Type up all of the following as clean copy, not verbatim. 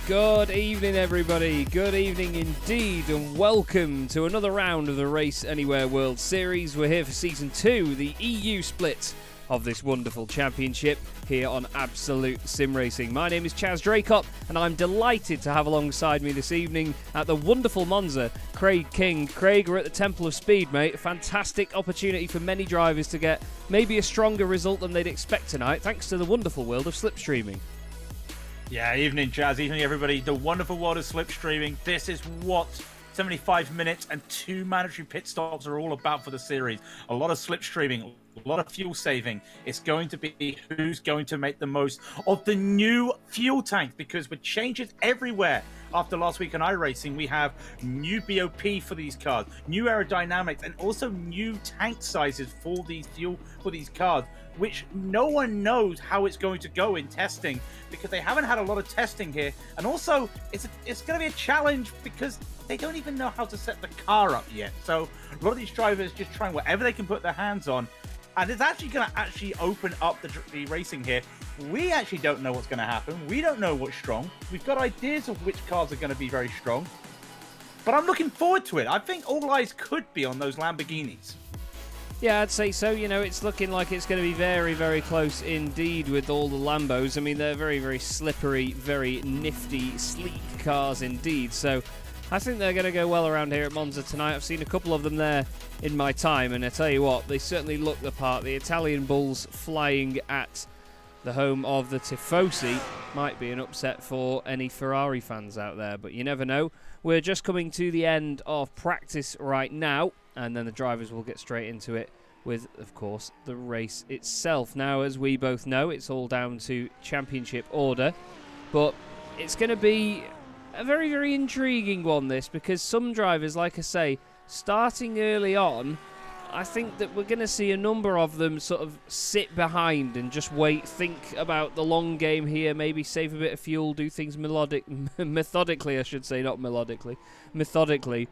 Good evening, everybody. Good evening indeed, and welcome to another round of the Race Anywhere World Series. We're here for Season 2, the EU split of this wonderful championship here on Absolute Sim Racing. My name is Chaz Dracop, and I'm delighted to have alongside me this evening at the wonderful Monza, Craig King. Craig, we're at the Temple of Speed, mate. A fantastic opportunity for many drivers to get maybe a stronger result than they'd expect tonight, thanks to the wonderful world of slipstreaming. Yeah, evening, Jazz. Evening, everybody. The wonderful world of slipstreaming. This is what 75 minutes and 2 mandatory pit stops are all about for the series. A lot of slipstreaming, a lot of fuel saving. It's going to be who's going to make the most of the new fuel tanks, because with changes everywhere. After last week on iRacing, we have new BOP for these cars, new aerodynamics, and also new tank sizes for these cars, which no one knows how it's going to go in testing, because they haven't had a lot of testing here. And also, it's going to be a challenge because they don't even know how to set the car up yet. So a lot of these drivers just trying whatever they can put their hands on. And it's actually going to open up the racing here. We actually don't know what's going to happen. We don't know what's strong. We've got ideas of which cars are going to be very strong. But I'm looking forward to it. I think all eyes could be on those Lamborghinis. Yeah, I'd say so. You know, it's looking like it's going to be very, very close indeed with all the Lambos. I mean, they're very, very slippery, very nifty, sleek cars indeed. So I think they're going to go well around here at Monza tonight. I've seen a couple of them there in my time, and I tell you what, they certainly look the part. The Italian Bulls flying at the home of the Tifosi might be an upset for any Ferrari fans out there, but you never know. We're just coming to the end of practice right now, and then the drivers will get straight into it with, of course, the race itself. Now, as we both know, it's all down to championship order, but it's going to be a very, very intriguing one, this, because some drivers, like I say, starting early on, I think that we're going to see a number of them sort of sit behind and just wait, think about the long game here, maybe save a bit of fuel, do things methodically, I should say, not melodically, methodically.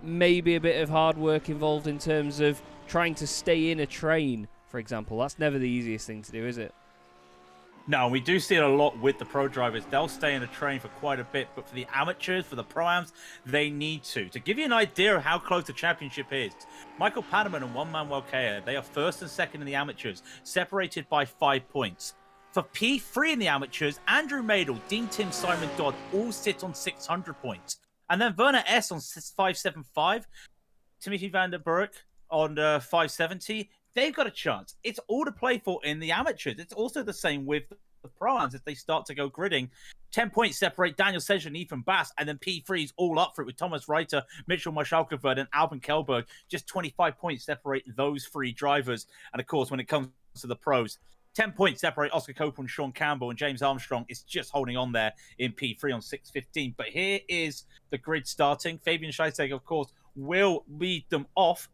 Maybe a bit of hard work involved in terms of trying to stay in a train, for example. That's never the easiest thing to do, is it? No, we do see it a lot with the pro drivers. They'll stay in a train for quite a bit, but for the amateurs, for the pro-ams, they need to. To give you an idea of how close the championship is, Michael Panaman and Juan-Manuel Kea, they are first and second in the amateurs, separated by 5 points. For P3 in the amateurs, Andrew Madel, Dean Tim, Simon Dodd all sit on 600 points. And then Werner S on 575, Timothy van der Burg on 570. They've got a chance. It's all to play for in the amateurs. It's also the same with the pro-ams if they start to go gridding. 10 points separate Daniel Sedgwick and Ethan Bass, and then P3's all up for it with Thomas Reiter, Mitchell Marschalkeverd, and Albin Kelberg. Just 25 points separate those 3 drivers. And of course, when it comes to the pros, 10 points separate Oscar Copeland, and Sean Campbell, and James Armstrong is just holding on there in P3 on 615. But here is the grid starting. Fabian Scheiseg, of course, will lead them off.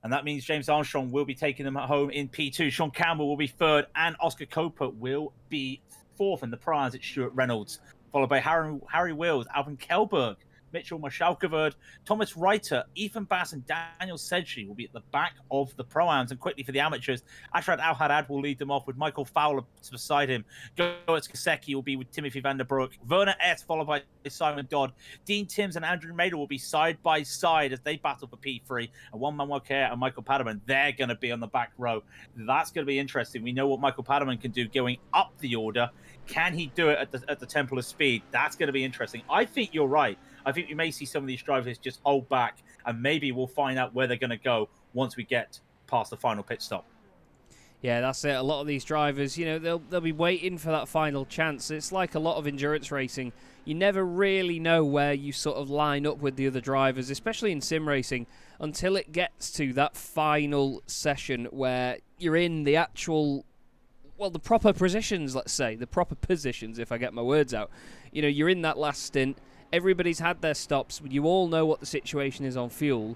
And that means James Armstrong will be taking them home in P2. Sean Campbell will be 3rd, and Oscar Coper will be 4th. In the prize, it's Stuart Reynolds, followed by Harry Wills, Alvin Kelberg, Mitchell Marschalkeverd, Thomas Reiter, Ethan Bass, and Daniel Sedgley will be at the back of the pro-ams. And quickly for the amateurs, Ashrad Al-Haddad will lead them off with Michael Fowler beside him. Goetz Kaseki will be with Timothy van der Broek. Werner S, followed by Simon Dodd. Dean Timms and Andrew Madel will be side by side as they battle for P3. And Juan-Manuel Kea and Michael Padaman, they're going to be on the back row. That's going to be interesting. We know what Michael Padaman can do going up the order. Can he do it at the Temple of Speed? That's going to be interesting. I think you're right. I think we may see some of these drivers just hold back, and maybe we'll find out where they're going to go once we get past the final pit stop. Yeah, that's it. A lot of these drivers, you know, they'll be waiting for that final chance. It's like a lot of endurance racing. You never really know where you sort of line up with the other drivers, especially in sim racing, until it gets to that final session where you're in the actual, well, the proper positions, let's say. The proper positions, if I get my words out. You know, you're in that last stint. Everybody's had their stops. You all know what the situation is on fuel.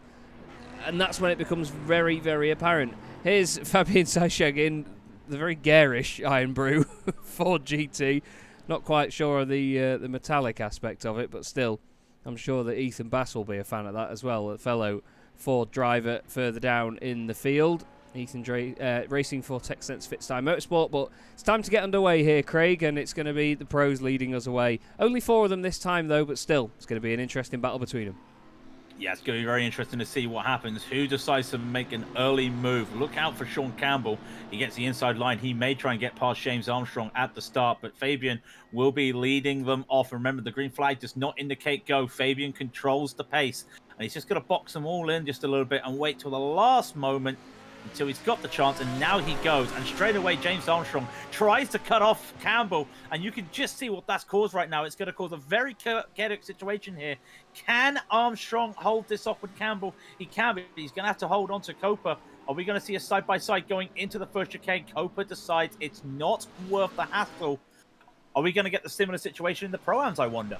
And that's when it becomes very, very apparent. Here's Fabian Scheiseg in the very garish Iron Brew Ford GT. Not quite sure of the metallic aspect of it, but still, I'm sure that Ethan Bass will be a fan of that as well, a fellow Ford driver further down in the field. racing for TechSense Fitstyle Motorsport. But it's time to get underway here, Craig, and it's going to be the pros leading us away. Only 4 of them this time, though, but still, it's going to be an interesting battle between them. Yeah, it's going to be very interesting to see what happens. Who decides to make an early move? Look out for Sean Campbell. He gets the inside line. He may try and get past James Armstrong at the start, but Fabian will be leading them off. Remember, the green flag does not indicate go. Fabian controls the pace, and he's just going to box them all in just a little bit and wait till the last moment until he's got the chance, and now he goes. And straight away, James Armstrong tries to cut off Campbell, and you can just see what that's caused right now. It's going to cause a very chaotic situation here. Can Armstrong hold this off with Campbell? He can, but he's going to have to hold on to Copa. Are we going to see a side-by-side going into the first chicane? Copa decides it's not worth the hassle. Are we going to get the similar situation in the Pro-Ams, I wonder?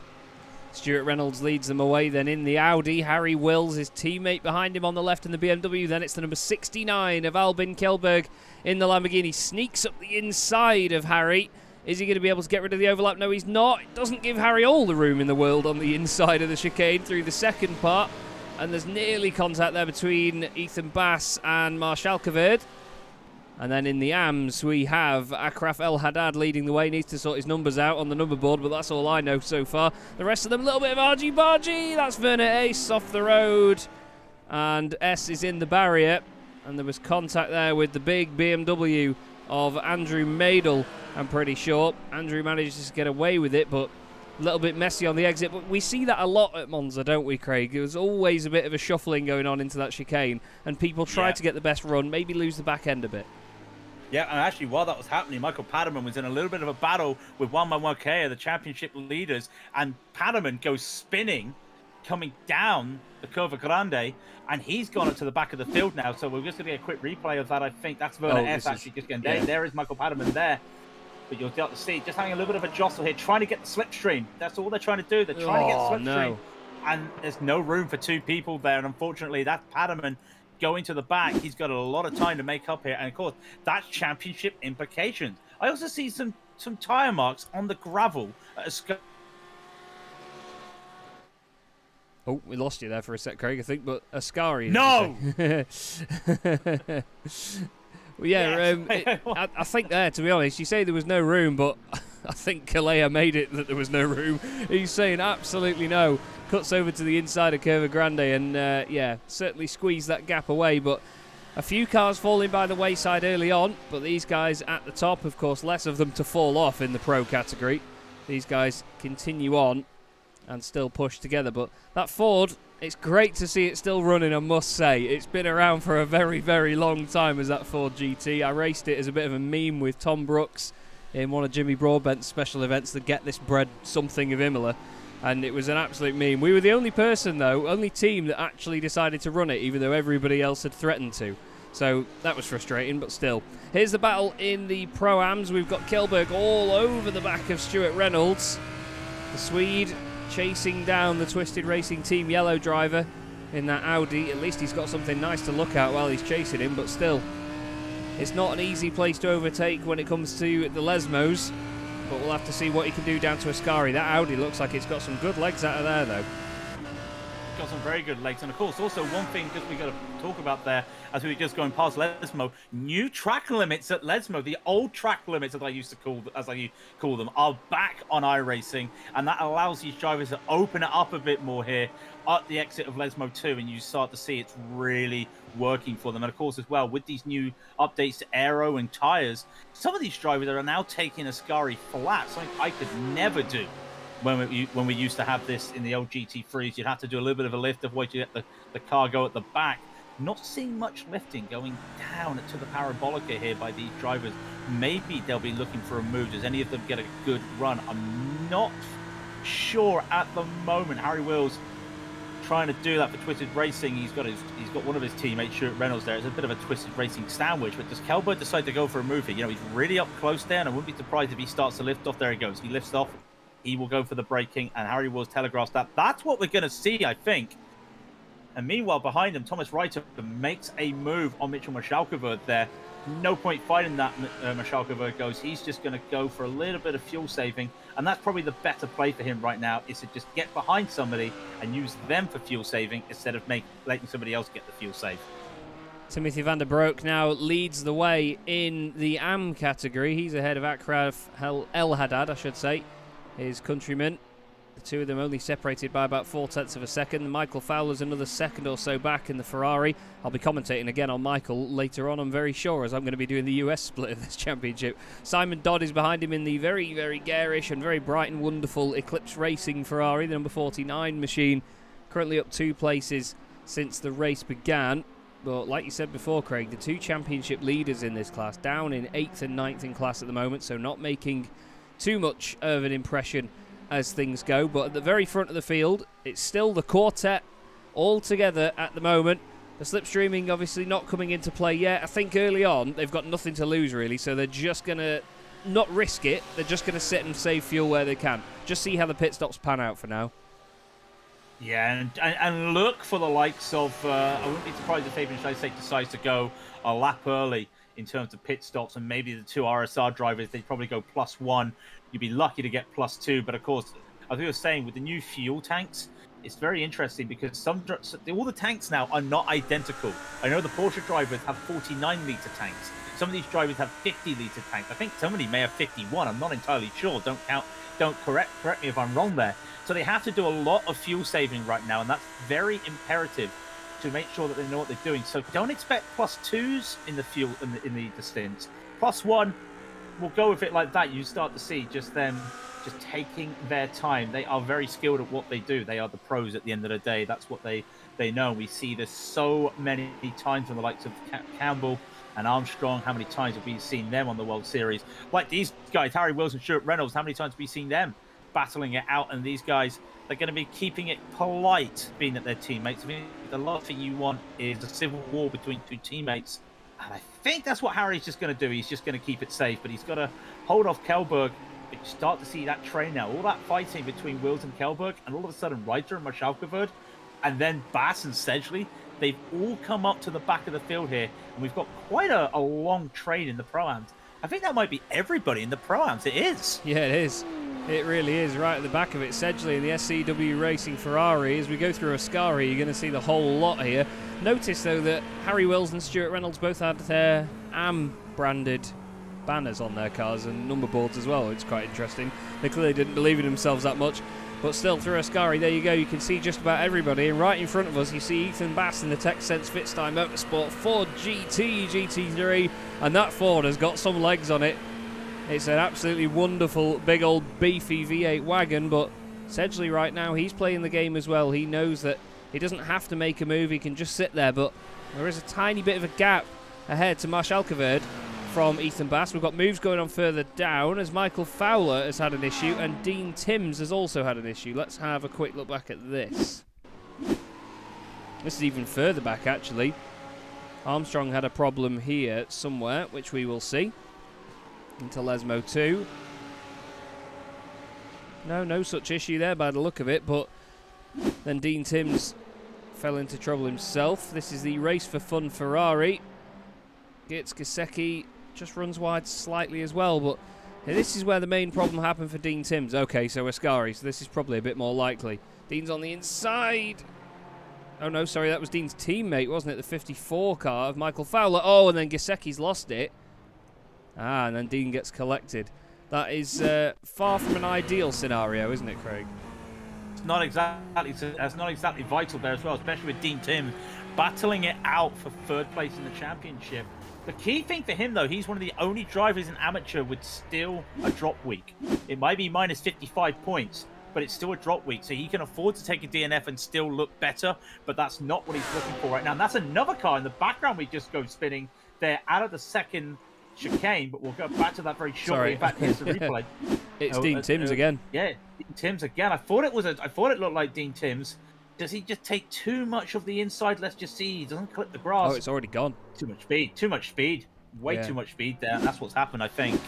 Stuart Reynolds leads them away. Then in the Audi, Harry Wills, his teammate behind him on the left in the BMW. Then it's the number 69 of Albin Kjellberg in the Lamborghini. Sneaks up the inside of Harry. Is he going to be able to get rid of the overlap? No, he's not. It doesn't give Harry all the room in the world on the inside of the chicane through the second part. And there's nearly contact there between Ethan Bass and Marshall Kaverd. And then in the AMS, we have Akraf El Haddad leading the way. Needs to sort his numbers out on the number board, but that's all I know so far. The rest of them, a little bit of argy-bargy. That's Werner Ace off the road. And S is in the barrier. And there was contact there with the big BMW of Andrew Madel, I'm pretty sure. Andrew manages to get away with it, but a little bit messy on the exit. But we see that a lot at Monza, don't we, Craig? There was always a bit of a shuffling going on into that chicane, and people try to get the best run, maybe lose the back end a bit. Yeah, and actually, while that was happening, Michael Paterman was in a little bit of a battle with 111K, the championship leaders, and Paterman goes spinning, coming down the Curva Grande, and he's gone up to the back of the field now. So we're just going to get a quick replay of that, I think. That's Werner S. actually just getting there. There is Michael Paterman there. But you'll be able to see, just having a little bit of a jostle here, trying to get the slipstream. That's all they're trying to do. They're trying to get the slipstream. No. And there's no room for 2 people there, and unfortunately, that's Paterman going to the back. He's got a lot of time to make up here, and of course that's championship implications. I also see some tire marks on the gravel at Oh, we lost you there for a sec, Craig, I think, but Ascari. No! Well, yeah, I think there, to be honest, you say there was no room, but I think Kalea made it that there was no room. He's saying absolutely no. Cuts over to the inside of Curva Grande and, yeah, certainly squeezed that gap away. But a few cars falling by the wayside early on, but these guys at the top, of course, less of them to fall off in the pro category. These guys continue on and still push together. But that Ford, it's great to see it still running, I must say. It's been around for a very, very long time as that Ford GT. I raced it as a bit of a meme with Tom Brooks in one of Jimmy Broadbent's special events, the Get This Bread Something of Imola. And it was an absolute meme. We were the only team that actually decided to run it, even though everybody else had threatened to. So that was frustrating, but still. Here's the battle in the Pro-Ams. We've got Kjellberg all over the back of Stuart Reynolds. The Swede chasing down the Twisted Racing Team yellow driver in that Audi. At least he's got something nice to look at while he's chasing him, but still. It's not an easy place to overtake when it comes to the Lesmos, but we'll have to see what he can do down to Ascari. That Audi looks like it's got some good legs out of there, though. Got some very good legs, and of course, also one thing just we got to talk about there as we were just going past Lesmo. New track limits at Lesmo, the old track limits as I call them, are back on iRacing, and that allows these drivers to open it up a bit more here at the exit of Lesmo 2, and you start to see it's really working for them. And of course, as well, with these new updates to aero and tires, some of these drivers are now taking Ascari flat, something I could never do. When we used to have this in the old GT3s, you'd have to do a little bit of a lift of what you get the car go at the back. Not seeing much lifting going down to the Parabolica here by these drivers. Maybe they'll be looking for a move. Does any of them get a good run? I'm not sure at the moment. Harry Wills trying to do that for Twisted Racing. He's got one of his teammates, Stuart Reynolds, there. It's a bit of a Twisted Racing sandwich, but does Kjellberg decide to go for a move here? You know, he's really up close there, and I wouldn't be surprised if he starts to lift off. There he goes. He lifts off. He will go for the braking, and Harry Wills telegraphs that. That's what we're going to see, I think. And meanwhile, behind him, Thomas Reiter makes a move on Mitchell Mashalkoverd there. No point fighting that, Mashalkoverd goes. He's just going to go for a little bit of fuel saving, and that's probably the better play for him right now, is to just get behind somebody and use them for fuel saving instead of letting somebody else get the fuel save. Timothy van der Broek now leads the way in the AM category. He's ahead of Akraf El Haddad, I should say, his countryman. The two of them only separated by about 0.4 of a second. Michael Fowler's another second or so back in the Ferrari. I'll be commentating again on Michael later on, I'm very sure, as I'm going to be doing the US split of this championship. Simon Dodd is behind him in the very, very garish and very bright and wonderful Eclipse Racing Ferrari, the number 49 machine. Currently up 2 places since the race began. But like you said before, Craig, the 2 championship leaders in this class, down in 8th and 9th in class at the moment, so not making too much of an impression as things go. But at the very front of the field, it's still the quartet all together at the moment. The slipstreaming obviously not coming into play yet. I think early on they've got nothing to lose really, so they're just going to not risk it. They're just going to sit and save fuel where they can. Just see how the pit stops pan out for now. Yeah, and look for the likes of, I wouldn't be surprised if Fabian Schleissig decides to go a lap early in terms of pit stops, and maybe the 2 RSR drivers, they'd probably go +1. You'd be lucky to get +2, but of course, as we were saying, with the new fuel tanks, it's very interesting because all the tanks now are not identical. I know the Porsche drivers have 49-litre tanks. Some of these drivers have 50-litre tanks. I think somebody may have 51. I'm not entirely sure. Don't correct me if I'm wrong there. So they have to do a lot of fuel saving right now, and that's very imperative to make sure that they know what they're doing. So don't expect +2s in the fuel in the stints. +1, we'll go with it like that. You start to see just them just taking their time. They are very skilled at what they do. They are the pros at the end of the day. That's what they know. We see this so many times from the likes of Campbell and Armstrong. How many times have we seen them on the World Series? Like these guys, Harry Wilson, Stuart Reynolds, how many times have we seen them battling it out? And these guys, they're going to be keeping it polite, being at their teammates. I mean, the last thing you want is a civil war between 2 teammates. And I think that's what Harry's just going to do. He's just going to keep it safe, but he's got to hold off Kelberg. You start to see that train now, all that fighting between Wills and Kelberg, and all of a sudden Reiter and Marshalkeverd, and then Bass and Sedgley, they've all come up to the back of the field here, and we've got quite a long train in the Pro-Ams. I think that might be everybody in the Pro-Ams. It is. Yeah, it is. It really is, right at the back of it. Sedgley in the SCW Racing Ferrari. As we go through Ascari, you're going to see the whole lot here. Notice, though, that Harry Wills and Stuart Reynolds both had their AM-branded banners on their cars and number boards as well. It's quite interesting. They clearly didn't believe in themselves that much. But still, through Ascari, there you go. You can see just about everybody. And right in front of us, you see Ethan Bass in the TechSense Fitstyle Motorsport Ford GT GT3. And that Ford has got some legs on it. It's an absolutely wonderful, big old beefy V8 wagon, but Sedgley right now, he's playing the game as well. He knows that he doesn't have to make a move, he can just sit there, but there is a tiny bit of a gap ahead to Marshalkeverd from Ethan Bass. We've got moves going on further down as Michael Fowler has had an issue and Dean Timms has also had an issue. Let's have a quick look back at this. This is even further back, actually. Armstrong had a problem here somewhere, which we will see. Into Lesmo 2. No such issue there by the look of it, but then Dean Timms fell into trouble himself. This is the Race for Fun Ferrari. Gitz Gisecki just runs wide slightly as well, but this is where the main problem happened for Dean Timms. Okay, so Ascari, so this is probably a bit more likely. Dean's on the inside. Oh no, sorry, that was Dean's teammate, wasn't it? The 54 car of Michael Fowler. Oh, and then Gisecki's lost it. Ah, and then Dean gets collected. That is far from an ideal scenario, isn't it, Craig? It's not exactly vital there as well, especially with Dean Timms battling it out for 3rd place in the championship. The key thing for him, though, he's one of the only drivers in amateur with still a drop week. It might be minus 55 points, but it's still a drop week, so he can afford to take a DNF and still look better, but that's not what he's looking for right now. And that's another car in the background we just go spinning. They're out of the second chicane, but we'll go back to that very shortly. Sorry. In fact, here's the replay. It's Dean Timms again. Yeah, Dean Timms again. I thought it looked like Dean Timms. Does he just take too much of the inside? Let's just see. He doesn't clip the grass. Oh, it's already gone. Too much speed. Way too much speed there. That's what's happened, I think.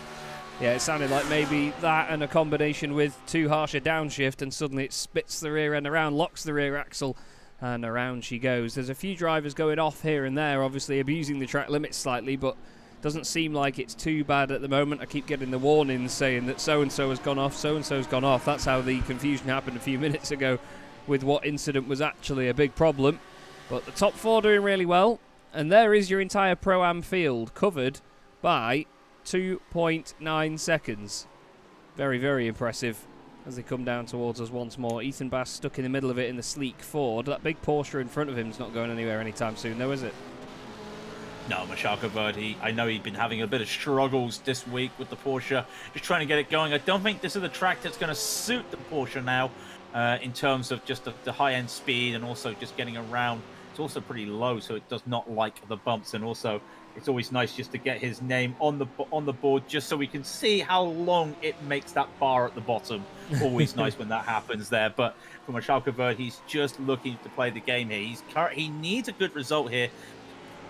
Yeah, it sounded like maybe that and a combination with too harsh a downshift, and suddenly it spits the rear end around, locks the rear axle, and around she goes. There's a few drivers going off here and there, obviously abusing the track limits slightly, but doesn't seem like it's too bad at the moment. I keep getting the warnings saying that so-and-so has gone off, so-and-so's gone off. That's how the confusion happened a few minutes ago with what incident was actually a big problem. But the top 4 doing really well. And there is your entire Pro-Am field covered by 2.9 seconds. Very, very impressive as they come down towards us once more. Ethan Bass stuck in the middle of it in the sleek Ford. That big Porsche in front of him is not going anywhere anytime soon, though, is it? No, Mashalka Verdi, I know he'd been having a bit of struggles this week with the Porsche, just trying to get it going. I don't think this is the track that's going to suit the Porsche now in terms of just the high-end speed and also just getting around. It's also pretty low, so it does not like the bumps, and also it's always nice just to get his name on the board just so we can see how long it makes that bar at the bottom. Always nice when that happens there. But for Mashalka Verdi, he's just looking to play the game here. He needs a good result here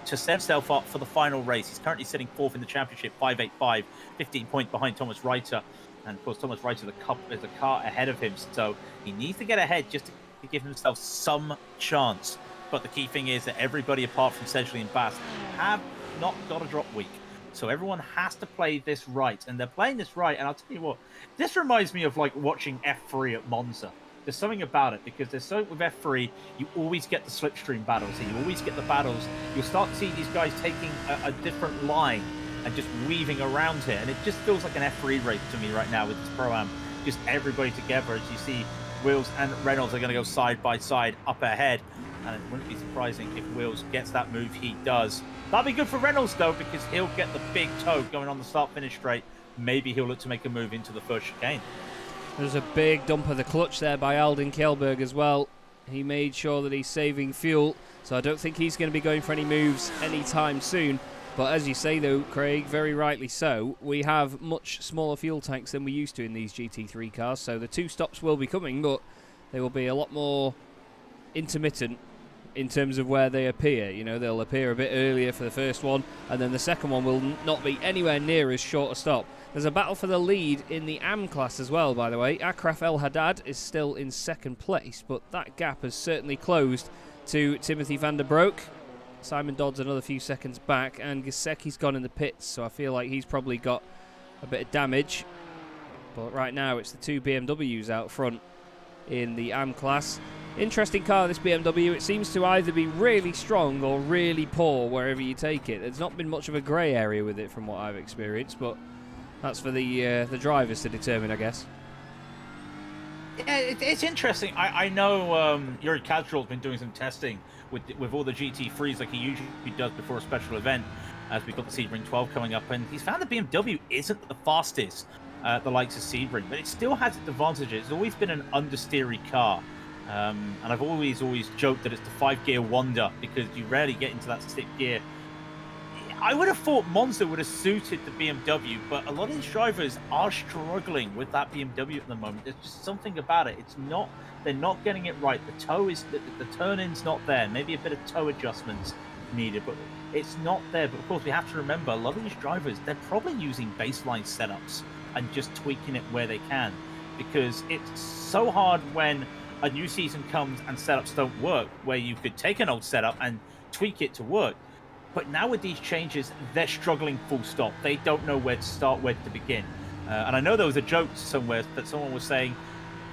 to set himself up for the final race. He's currently sitting fourth in the championship, 5.85, 15 points behind Thomas Reiter. And, of course, Thomas Reiter is a car ahead of him. So he needs to get ahead just to give himself some chance. But the key thing is that everybody apart from Sedgley and Bass have not got a drop week. So everyone has to play this right. And they're playing this right. And I'll tell you what, this reminds me of like watching F3 at Monza. There's something about it, because there's something with F3, you always get the slipstream battles. So you always get the battles. You'll start to see these guys taking a different line and just weaving around here. And it just feels like an F3 race to me right now with this Pro-Am. Just everybody together, as you see Wills and Reynolds are going to go side by side up ahead. And it wouldn't be surprising if Wills gets that move. He does. That'll be good for Reynolds, though, because he'll get the big toe going on the start-finish straight. Maybe he'll look to make a move into the first chicane. There's a big dump of the clutch there by Aldin Kjellberg as well. He made sure that he's saving fuel, so I don't think he's going to be going for any moves anytime soon. But as you say, though, Craig, very rightly so, we have much smaller fuel tanks than we used to in these GT3 cars, so the two stops will be coming, but they will be a lot more intermittent in terms of where they appear. You know, they'll appear a bit earlier for the first one, and then the second one will not be anywhere near as short a stop. There's a battle for the lead in the AM class as well, by the way. Akraf El Haddad is still in second place, but that gap has certainly closed to Timothy van der Broek. Simon Dodd's another few seconds back, and Giseki's gone in the pits, so I feel like he's probably got a bit of damage. But right now it's the two BMWs out front in the AM class. Interesting car, this BMW. It seems to either be really strong or really poor wherever you take it. There's not been much of a grey area with it from what I've experienced, but that's for the drivers to determine, I guess. Yeah, it's interesting. I know Yuri Kadrol's been doing some testing with all the GT3s like he usually does before a special event, as we've got the Sebring 12 coming up, and he's found the BMW isn't the fastest, the likes of Sebring, but it still has its advantages. It's always been an understeery car. And I've always joked that it's the 5-gear wonder, because you rarely get into that 6th gear. I would have thought Monza would have suited the BMW, but a lot of these drivers are struggling with that BMW at the moment. There's just something about it. They're not getting it right. The toe is the turn-in's not there. Maybe a bit of toe adjustments needed, but it's not there. But of course, we have to remember a lot of these drivers, they're probably using baseline setups and just tweaking it where they can, because it's so hard when a new season comes and setups don't work, where you could take an old setup and tweak it to work. But now with these changes, they're struggling full stop. They don't know where to start, where to begin. And I know there was a joke somewhere that someone was saying,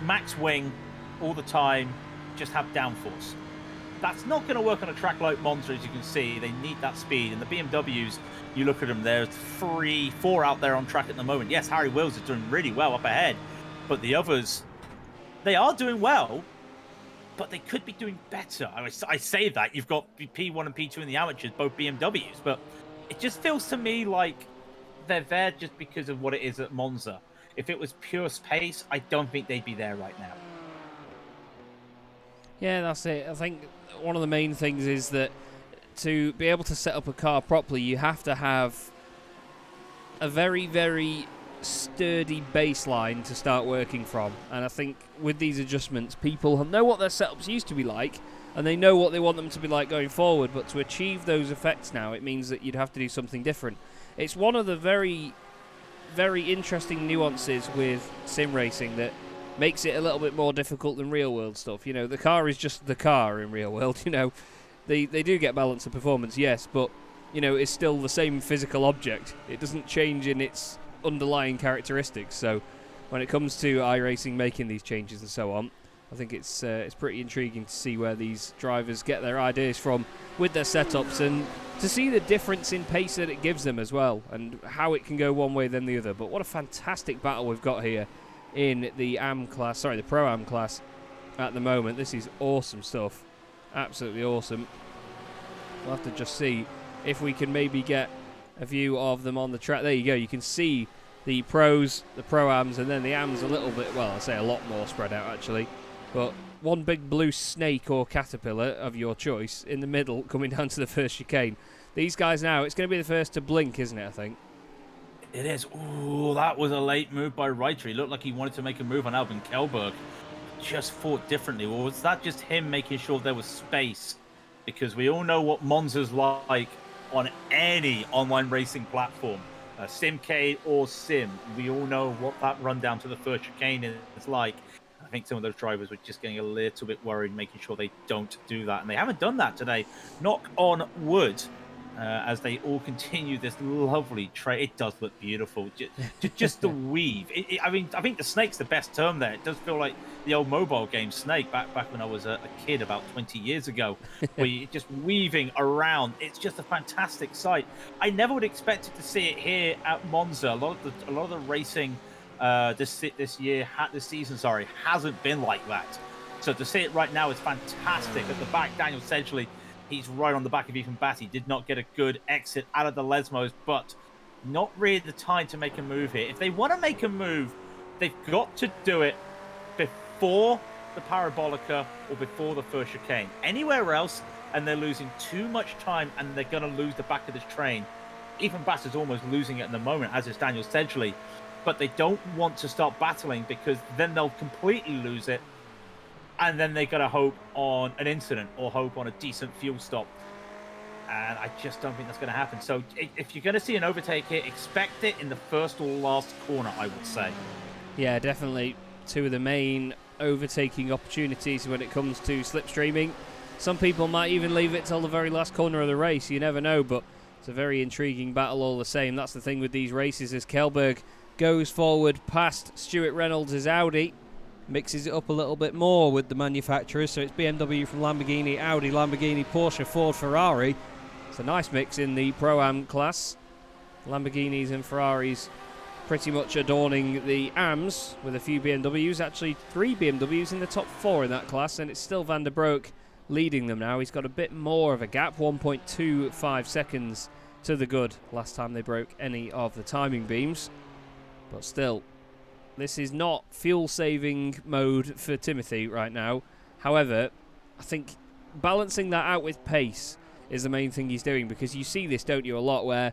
max wing all the time, just have downforce. That's not going to work on a track like Monza, as you can see. They need that speed. And the BMWs, you look at them, there's 4 out there on track at the moment. Yes, Harry Wills is doing really well up ahead. But the others, they are doing well, but they could be doing better. I say that. You've got P1 and P2 in the amateurs, both BMWs, but it just feels to me like they're there just because of what it is at Monza. If it was pure pace, I don't think they'd be there right now. Yeah, that's it. I think one of the main things is that to be able to set up a car properly, you have to have a very, very sturdy baseline to start working from. And I think with these adjustments, people know what their setups used to be like, and they know what they want them to be like going forward. But to achieve those effects now, it means that you'd have to do something different. It's one of the very, very interesting nuances with sim racing that makes it a little bit more difficult than real world stuff. You know, the car is just the car in real world. You know, they do get balance of performance, yes, but you know, it's still the same physical object. It doesn't change in its underlying characteristics. So when it comes to iRacing making these changes and so on, I think it's pretty intriguing to see where these drivers get their ideas from with their setups, and to see the difference in pace that it gives them as well, and how it can go one way then the other. But what a fantastic battle we've got here in the the Pro-Am class at the moment. This is awesome stuff. Absolutely awesome. We'll have to just see if we can maybe get a view of them on the track. There you go. You can see the pros, the Pro-Ams, and then the Ams a little bit, well, I say a lot more spread out actually. But one big blue snake or caterpillar of your choice in the middle coming down to the first chicane. These guys now, it's going to be the first to blink, isn't it, I think? It is. Ooh, that was a late move by Reiter. He looked like he wanted to make a move on Albin Kelberg. Just fought differently. Or was that just him making sure there was space? Because we all know what Monza's like on any online racing platform. Simcade or Sim. We all know what that run down to the first chicane is like. I think some of those drivers were just getting a little bit worried, making sure they don't do that. And they haven't done that today. Knock on wood. As they all continue this lovely trade. It does look beautiful. Just the weave. I mean, I think the snake's the best term there. It does feel like the old mobile game Snake back when I was a kid about 20 years ago, where you're just weaving around. It's just a fantastic sight. I never would expect to see it here at Monza. A lot of the racing this season, hasn't been like that. So to see it right now is fantastic. At the back, Daniel Sedgley. He's right on the back of Ethan Batty. Did not get a good exit out of the Lesmos, but not really the time to make a move here. If they want to make a move, they've got to do it before the Parabolica or before the first chicane. Anywhere else, and they're losing too much time, and they're going to lose the back of this train. Ethan Batty's almost losing it at the moment, as is Daniel Sedgley. But they don't want to start battling because then they'll completely lose it. And then they got to hope on an incident or hope on a decent fuel stop. And I just don't think that's going to happen. So if you're going to see an overtake here, expect it in the first or last corner, I would say. Yeah, definitely two of the main overtaking opportunities when it comes to slipstreaming. Some people might even leave it till the very last corner of the race. You never know, but it's a very intriguing battle all the same. That's the thing with these races, as Kelberg goes forward past Stuart Reynolds' Audi. Mixes it up a little bit more with the manufacturers, so it's BMW from Lamborghini, Audi, Lamborghini, Porsche, Ford, Ferrari. It's a nice mix in the Pro-Am class. Lamborghinis and Ferraris pretty much adorning the AMs, with a few BMWs, actually 3 BMWs in the top 4 in that class, and it's still Van der Broek leading them now. He's got a bit more of a gap, 1.25 seconds to the good last time they broke any of the timing beams, but still. This is not fuel-saving mode for Timothy right now. However, I think balancing that out with pace is the main thing he's doing, because you see this, don't you, a lot, where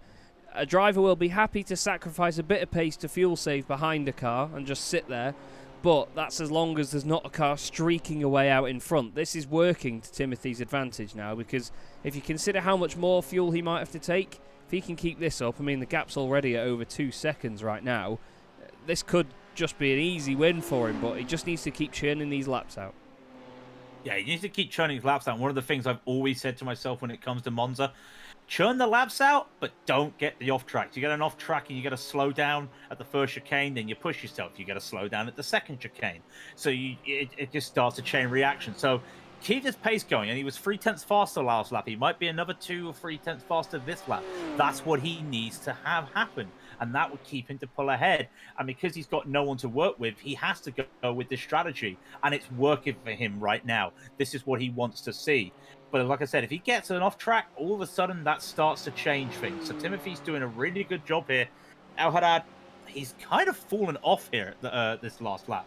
a driver will be happy to sacrifice a bit of pace to fuel save behind a car and just sit there, but that's as long as there's not a car streaking away out in front. This is working to Timothy's advantage now, because if you consider how much more fuel he might have to take, if he can keep this up, I mean, the gap's already at over 2 seconds right now, this could just be an easy win for him, but he just needs to keep churning these laps out. Yeah, he needs to keep churning his laps out. One of the things I've always said to myself when it comes to Monza, churn the laps out, but don't get the off track. You get an off track and you got to slow down at the first chicane, then you push yourself. You got to slow down at the second chicane. So it just starts a chain reaction. So keep this pace going. And he was 3/10 faster last lap. He might be another 2 or 3/10 faster this lap. That's what he needs to have happen. And that would keep him to pull ahead. And because he's got no one to work with, he has to go with this strategy. And it's working for him right now. This is what he wants to see. But like I said, if he gets an off track, all of a sudden that starts to change things. So Timothy's doing a really good job here. Al Haddad, he's kind of fallen off here at this last lap.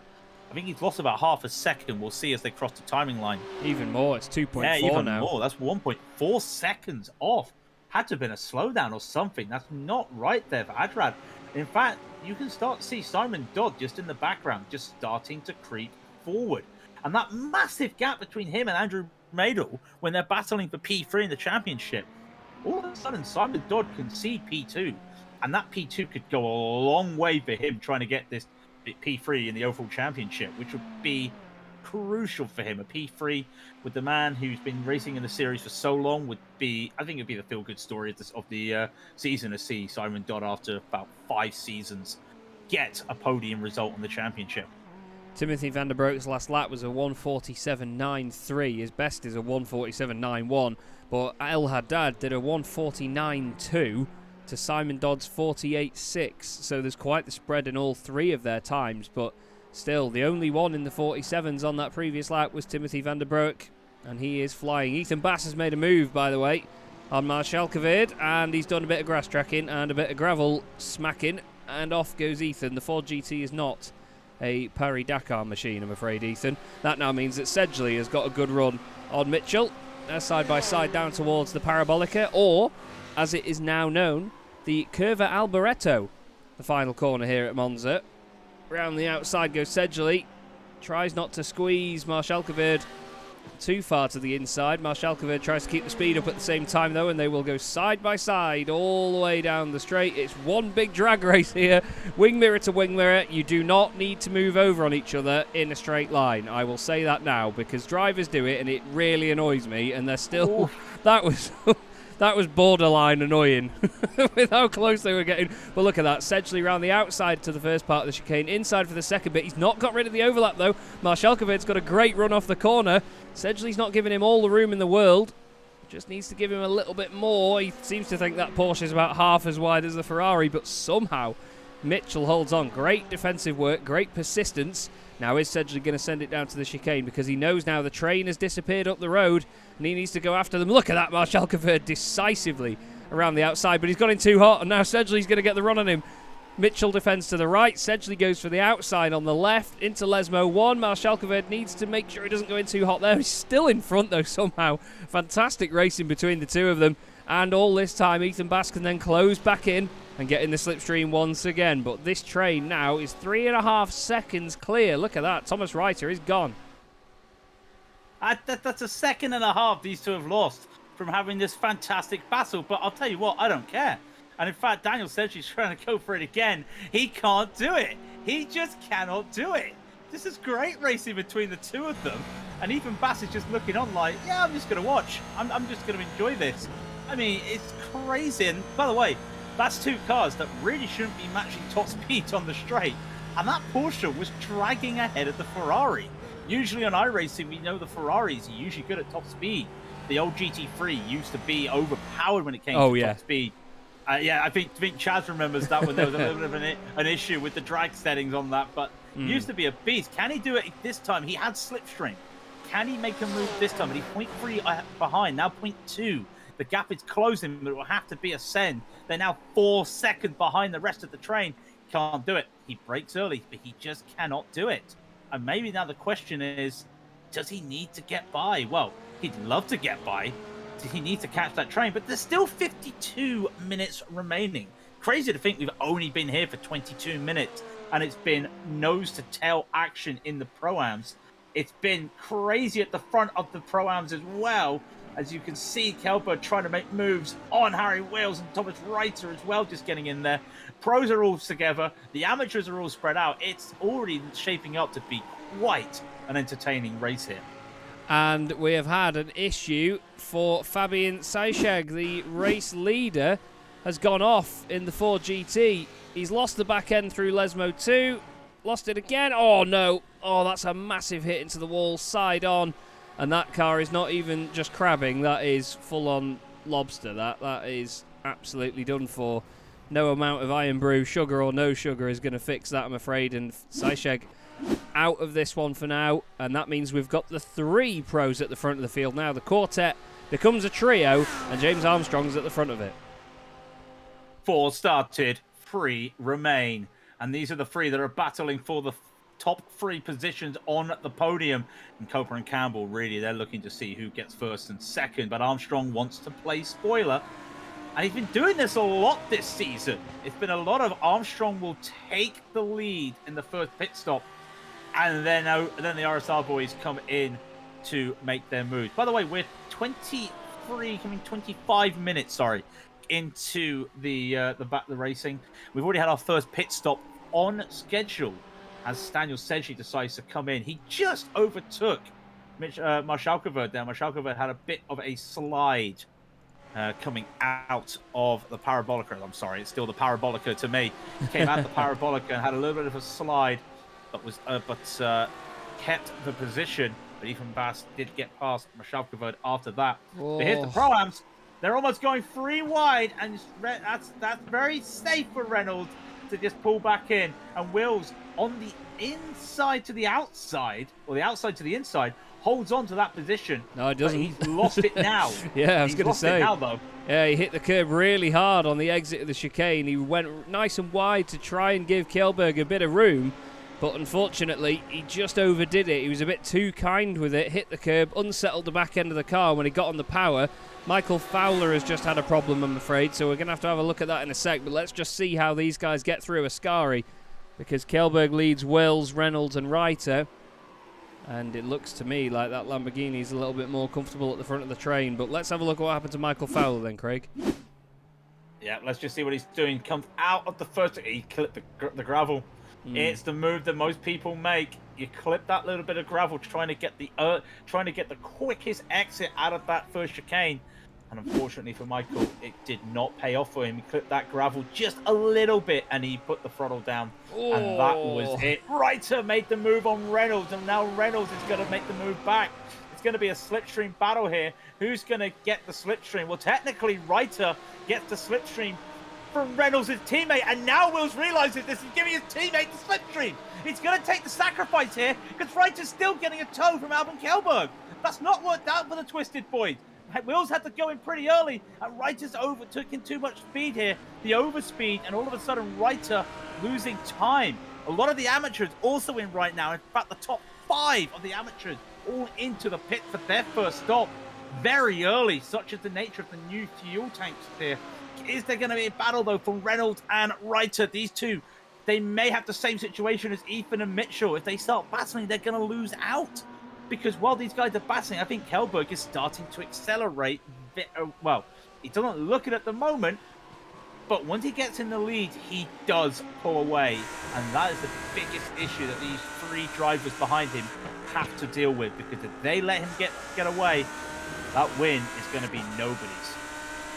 I think he's lost about half a second. We'll see as they cross the timing line. Even more. It's 2.4 now. Yeah, even now. more. That's 1.4 seconds off. Had to have been a slowdown or something. That's not right there for Adrad. In fact, you can start to see Simon Dodd just in the background, just starting to creep forward. And that massive gap between him and Andrew Madel when they're battling for P3 in the championship, all of a sudden Simon Dodd can see P2. And that P2 could go a long way for him trying to get this P3 in the overall championship, which would be crucial for him. A P3 with the man who's been racing in the series for so long would be, I think, it'd be the feel-good story of the season to see Simon Dodd after about 5 seasons get a podium result in the championship. Timothy van der Broek's last lap was a 1:47.93. His best is a 1:47.91. But El Haddad did a 1:49.2 to Simon Dodd's 48.6. So there's quite the spread in all three of their times. But still, the only one in the 47s on that previous lap was Timothy van der Broek. And he is flying. Ethan Bass has made a move, by the way, on Marshalkeveld. And he's done a bit of grass tracking and a bit of gravel smacking. And off goes Ethan. The Ford GT is not a Paris-Dakar machine, I'm afraid, Ethan. That now means that Sedgley has got a good run on Mitchell. They're side by side down towards the Parabolica, or, as it is now known, the Curva Alboreto. The final corner here at Monza. Round the outside goes Sedgley. Tries not to squeeze Marshalkeveld too far to the inside. Marshalkeveld tries to keep the speed up at the same time, though, and they will go side by side all the way down the straight. It's one big drag race here, wing mirror to wing mirror. You do not need to move over on each other in a straight line. I will say that now, because drivers do it, and it really annoys me, and they're still... That was borderline annoying with how close they were getting. But look at that. Sedgley round the outside to the first part of the chicane. Inside for the second bit. He's not got rid of the overlap, though. Marshalkeved's got a great run off the corner. Sedgley's not giving him all the room in the world. Just needs to give him a little bit more. He seems to think that Porsche is about half as wide as the Ferrari, but somehow Mitchell holds on. Great defensive work, great persistence. Now is Sedgley going to send it down to the chicane, because he knows now the train has disappeared up the road and he needs to go after them. Look at that, Marshalkeveld decisively around the outside, but he's got in too hot, and now Sedgley's going to get the run on him. Mitchell defends to the right. Sedgley goes for the outside on the left into Lesmo 1. Marshalkeveld needs to make sure he doesn't go in too hot there. He's still in front, though, somehow. Fantastic racing between the two of them. And all this time, Ethan Bass can then close back in and get in the slipstream once again. But this train now is 3.5 seconds clear. Look at that. Thomas Reiter is gone. That's a second and a half these two have lost from having this fantastic battle. But I'll tell you what, I don't care. And in fact, Daniel says he's trying to go for it again. He can't do it. He just cannot do it. This is great racing between the two of them. And Ethan Bass is just looking on like, yeah, I'm just going to watch. I'm just going to enjoy this. I mean, it's crazy. And by the way, that's two cars that really shouldn't be matching top speed on the straight. And that Porsche was dragging ahead of the Ferrari. Usually on iRacing, we know the Ferraris are usually good at top speed. The old GT3 used to be overpowered when it came to top speed. Yeah, I think Chaz remembers that when there was a little bit of an issue with the drag settings on that, but he used to be a beast. Can he do it this time? He had Slipstream. Can he make a move this time? And he's 0.3 behind, now 0.2. The gap is closing, but it will have to be a send. They're now 4 seconds behind the rest of the train. Can't do it. He brakes early, but he just cannot do it. And maybe now the question is, does he need to get by? Well, he'd love to get by. He needs to catch that train, but there's still 52 minutes remaining. Crazy to think we've only been here for 22 minutes, and it's been nose-to-tail action in the Pro-Ams. It's been crazy at the front of the Pro-Ams as well. As you can see, Kelper trying to make moves on Harry Wales and Thomas Reiter as well, just getting in there. Pros are all together. The amateurs are all spread out. It's already shaping up to be quite an entertaining race here. And we have had an issue for Fabian Seischeg. The race leader has gone off in the Ford GT. He's lost the back end through Lesmo 2. Lost it again. Oh, no. Oh, that's a massive hit into the wall, side on. And that car is not even just crabbing. That is full-on lobster. That is absolutely done for. No amount of Iron Brew, sugar or no sugar, is going to fix that, I'm afraid. And Seischeg out of this one for now, and that means we've got the 3 pros at the front of the field now. The quartet becomes a trio, and James Armstrong's at the front of it. 4 started, 3 remain, and these are the 3 that are battling for the top 3 positions on the podium. And Cooper and Campbell, really, they're looking to see who gets first and second, but Armstrong wants to play spoiler. And he's been doing this a lot this season. It's been a lot of Armstrong will take the lead in the first pit stop, and then the RSR boys come in to make their moves. By the way, we're 25 minutes, into the racing. We've already had our first pit stop on schedule as Daniel Sedgley decides to come in. He just overtook Marshalkeveld there. Marshalkeveld had a bit of a slide coming out of the Parabolica. I'm sorry, it's still the Parabolica to me. He came out the Parabolica and had a little bit of a slide but kept the position. But Ethan Bass did get past Mashalkovod after that. Oh. But here's the Pro-Ams. They're almost going 3 wide, and that's very safe for Reynolds to just pull back in. And Wills on the inside to the outside, or the outside to the inside, holds on to that position. No, it doesn't. He's lost it now. Yeah, I was going to say. He's lost it now, though. Yeah, he hit the curb really hard on the exit of the chicane. He went nice and wide to try and give Kjellberg a bit of room. But unfortunately, he just overdid it. He was a bit too kind with it, hit the curb, unsettled the back end of the car when he got on the power. Michael Fowler has just had a problem, I'm afraid, so we're going to have a look at that in a sec. But let's just see how these guys get through Ascari, because Kjellberg leads Wills, Reynolds and Reiter. And it looks to me like that Lamborghini is a little bit more comfortable at the front of the train. But let's have a look at what happened to Michael Fowler then, Craig. Yeah, let's just see what he's doing. Comes out of the first... He clipped the gravel. It's the move that most people make. You clip that little bit of gravel, trying to get the quickest exit out of that first chicane. And unfortunately for Michael, it did not pay off for him. He clipped that gravel just a little bit, and he put the throttle down. Oh. And that was it. Reiter made the move on Reynolds, and now Reynolds is going to make the move back. It's going to be a slipstream battle here. Who's going to get the slipstream? Well, technically, Reiter gets the slipstream from Reynolds' teammate, and now Wills realizes this. He's giving his teammate the slipstream. He's going to take the sacrifice here, because Reiter's still getting a tow from Albin Kjellberg. That's not worked out for the Twisted Boys. Wills had to go in pretty early, and Reiter's overtook in too much speed here. The overspeed, and all of a sudden Reiter losing time. A lot of the amateurs also in right now. In fact, the top 5 of the amateurs all into the pit for their first stop very early, such as the nature of the new fuel tanks here. Is there going to be a battle, though, for Reynolds and Reiter? These two, they may have the same situation as Ethan and Mitchell. If they start battling, they're going to lose out. Because while these guys are battling, I think Kjellberg is starting to accelerate. Well, he doesn't look it at the moment, but once he gets in the lead, he does pull away. And that is the biggest issue that these 3 drivers behind him have to deal with. Because if they let him get away, that win is going to be nobody's.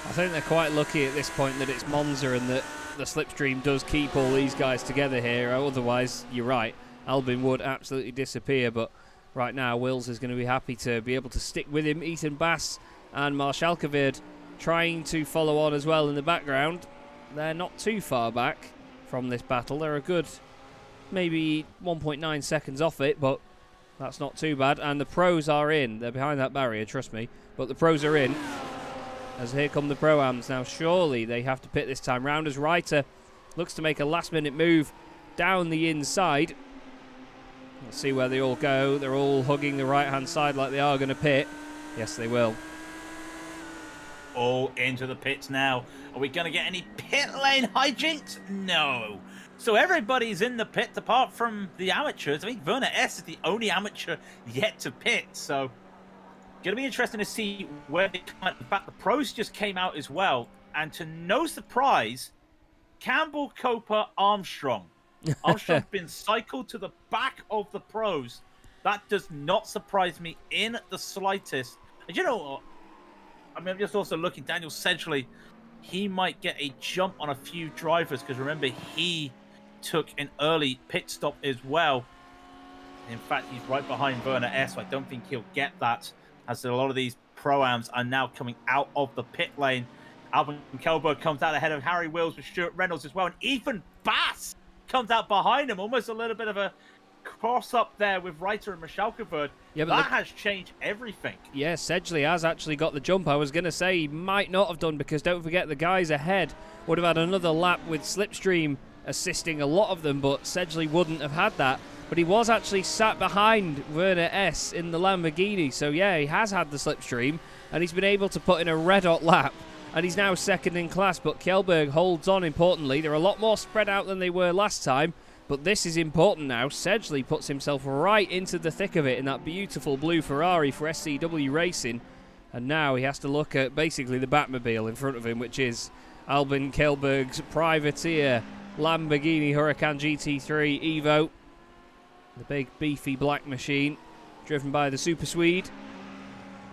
I think they're quite lucky at this point that it's Monza and that the slipstream does keep all these guys together here. Otherwise, you're right, Albin would absolutely disappear. But right now, Wills is going to be happy to be able to stick with him. Ethan Bass and Marshalkovod trying to follow on as well in the background. They're not too far back from this battle. They're a good maybe 1.9 seconds off it, but that's not too bad. And the pros are in. They're behind that barrier, trust me. But the pros are in. As here come the Pro-Ams. Now, surely they have to pit this time round as Reiter looks to make a last-minute move down the inside. Let's see where they all go. They're all hugging the right-hand side like they are going to pit. Yes, they will. All into the pits now. Are we going to get any pit lane hijinks? No. So everybody's in the pit apart from the amateurs. I think Werner S is the only amateur yet to pit. So going to be interesting to see where they come out. In fact, the pros just came out as well. And to no surprise, Campbell, Coper, Armstrong. Armstrong's been cycled to the back of the pros. That does not surprise me in the slightest. And you know what? I mean, I'm just also looking, Daniel Sedgley, he might get a jump on a few drivers because remember, he took an early pit stop as well. In fact, he's right behind Werner S, so I don't think he'll get that, as a lot of these Pro-Ams are now coming out of the pit lane. Albin Kjellberg comes out ahead of Harry Wills with Stuart Reynolds as well, and Ethan Bass comes out behind him, almost a little bit of a cross-up there with Reiter and Mashalkovod. Yeah, that has changed everything. Yeah, Sedgley has actually got the jump. I was going to say he might not have done, because don't forget the guys ahead would have had another lap with Slipstream assisting a lot of them, but Sedgley wouldn't have had that. But he was actually sat behind Werner S in the Lamborghini. So, yeah, he has had the slipstream, and he's been able to put in a red-hot lap. And he's now second in class, but Kjellberg holds on importantly. They're a lot more spread out than they were last time, but this is important now. Sedgley puts himself right into the thick of it in that beautiful blue Ferrari for SCW Racing. And now he has to look at basically the Batmobile in front of him, which is Albin Kjellberg's privateer Lamborghini Huracan GT3 Evo. The big beefy black machine driven by the Super Swede.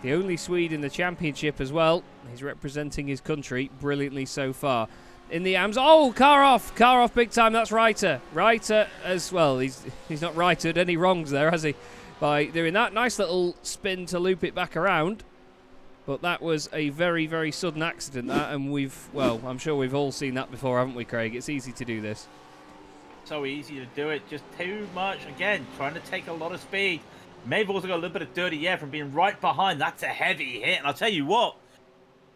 The only Swede in the championship as well. He's representing his country brilliantly so far. in the AMs. Oh, car off big time. That's Reiter. Reiter as well. He's not righted any wrongs there, has he? By doing that nice little spin to loop it back around. But that was a very, very sudden accident, that, and I'm sure we've all seen that before, haven't we, Craig? It's easy to do this. So easy to do it, just too much. Again, trying to take a lot of speed. May have also got a little bit of dirty air from being right behind. That's a heavy hit, and I'll tell you what,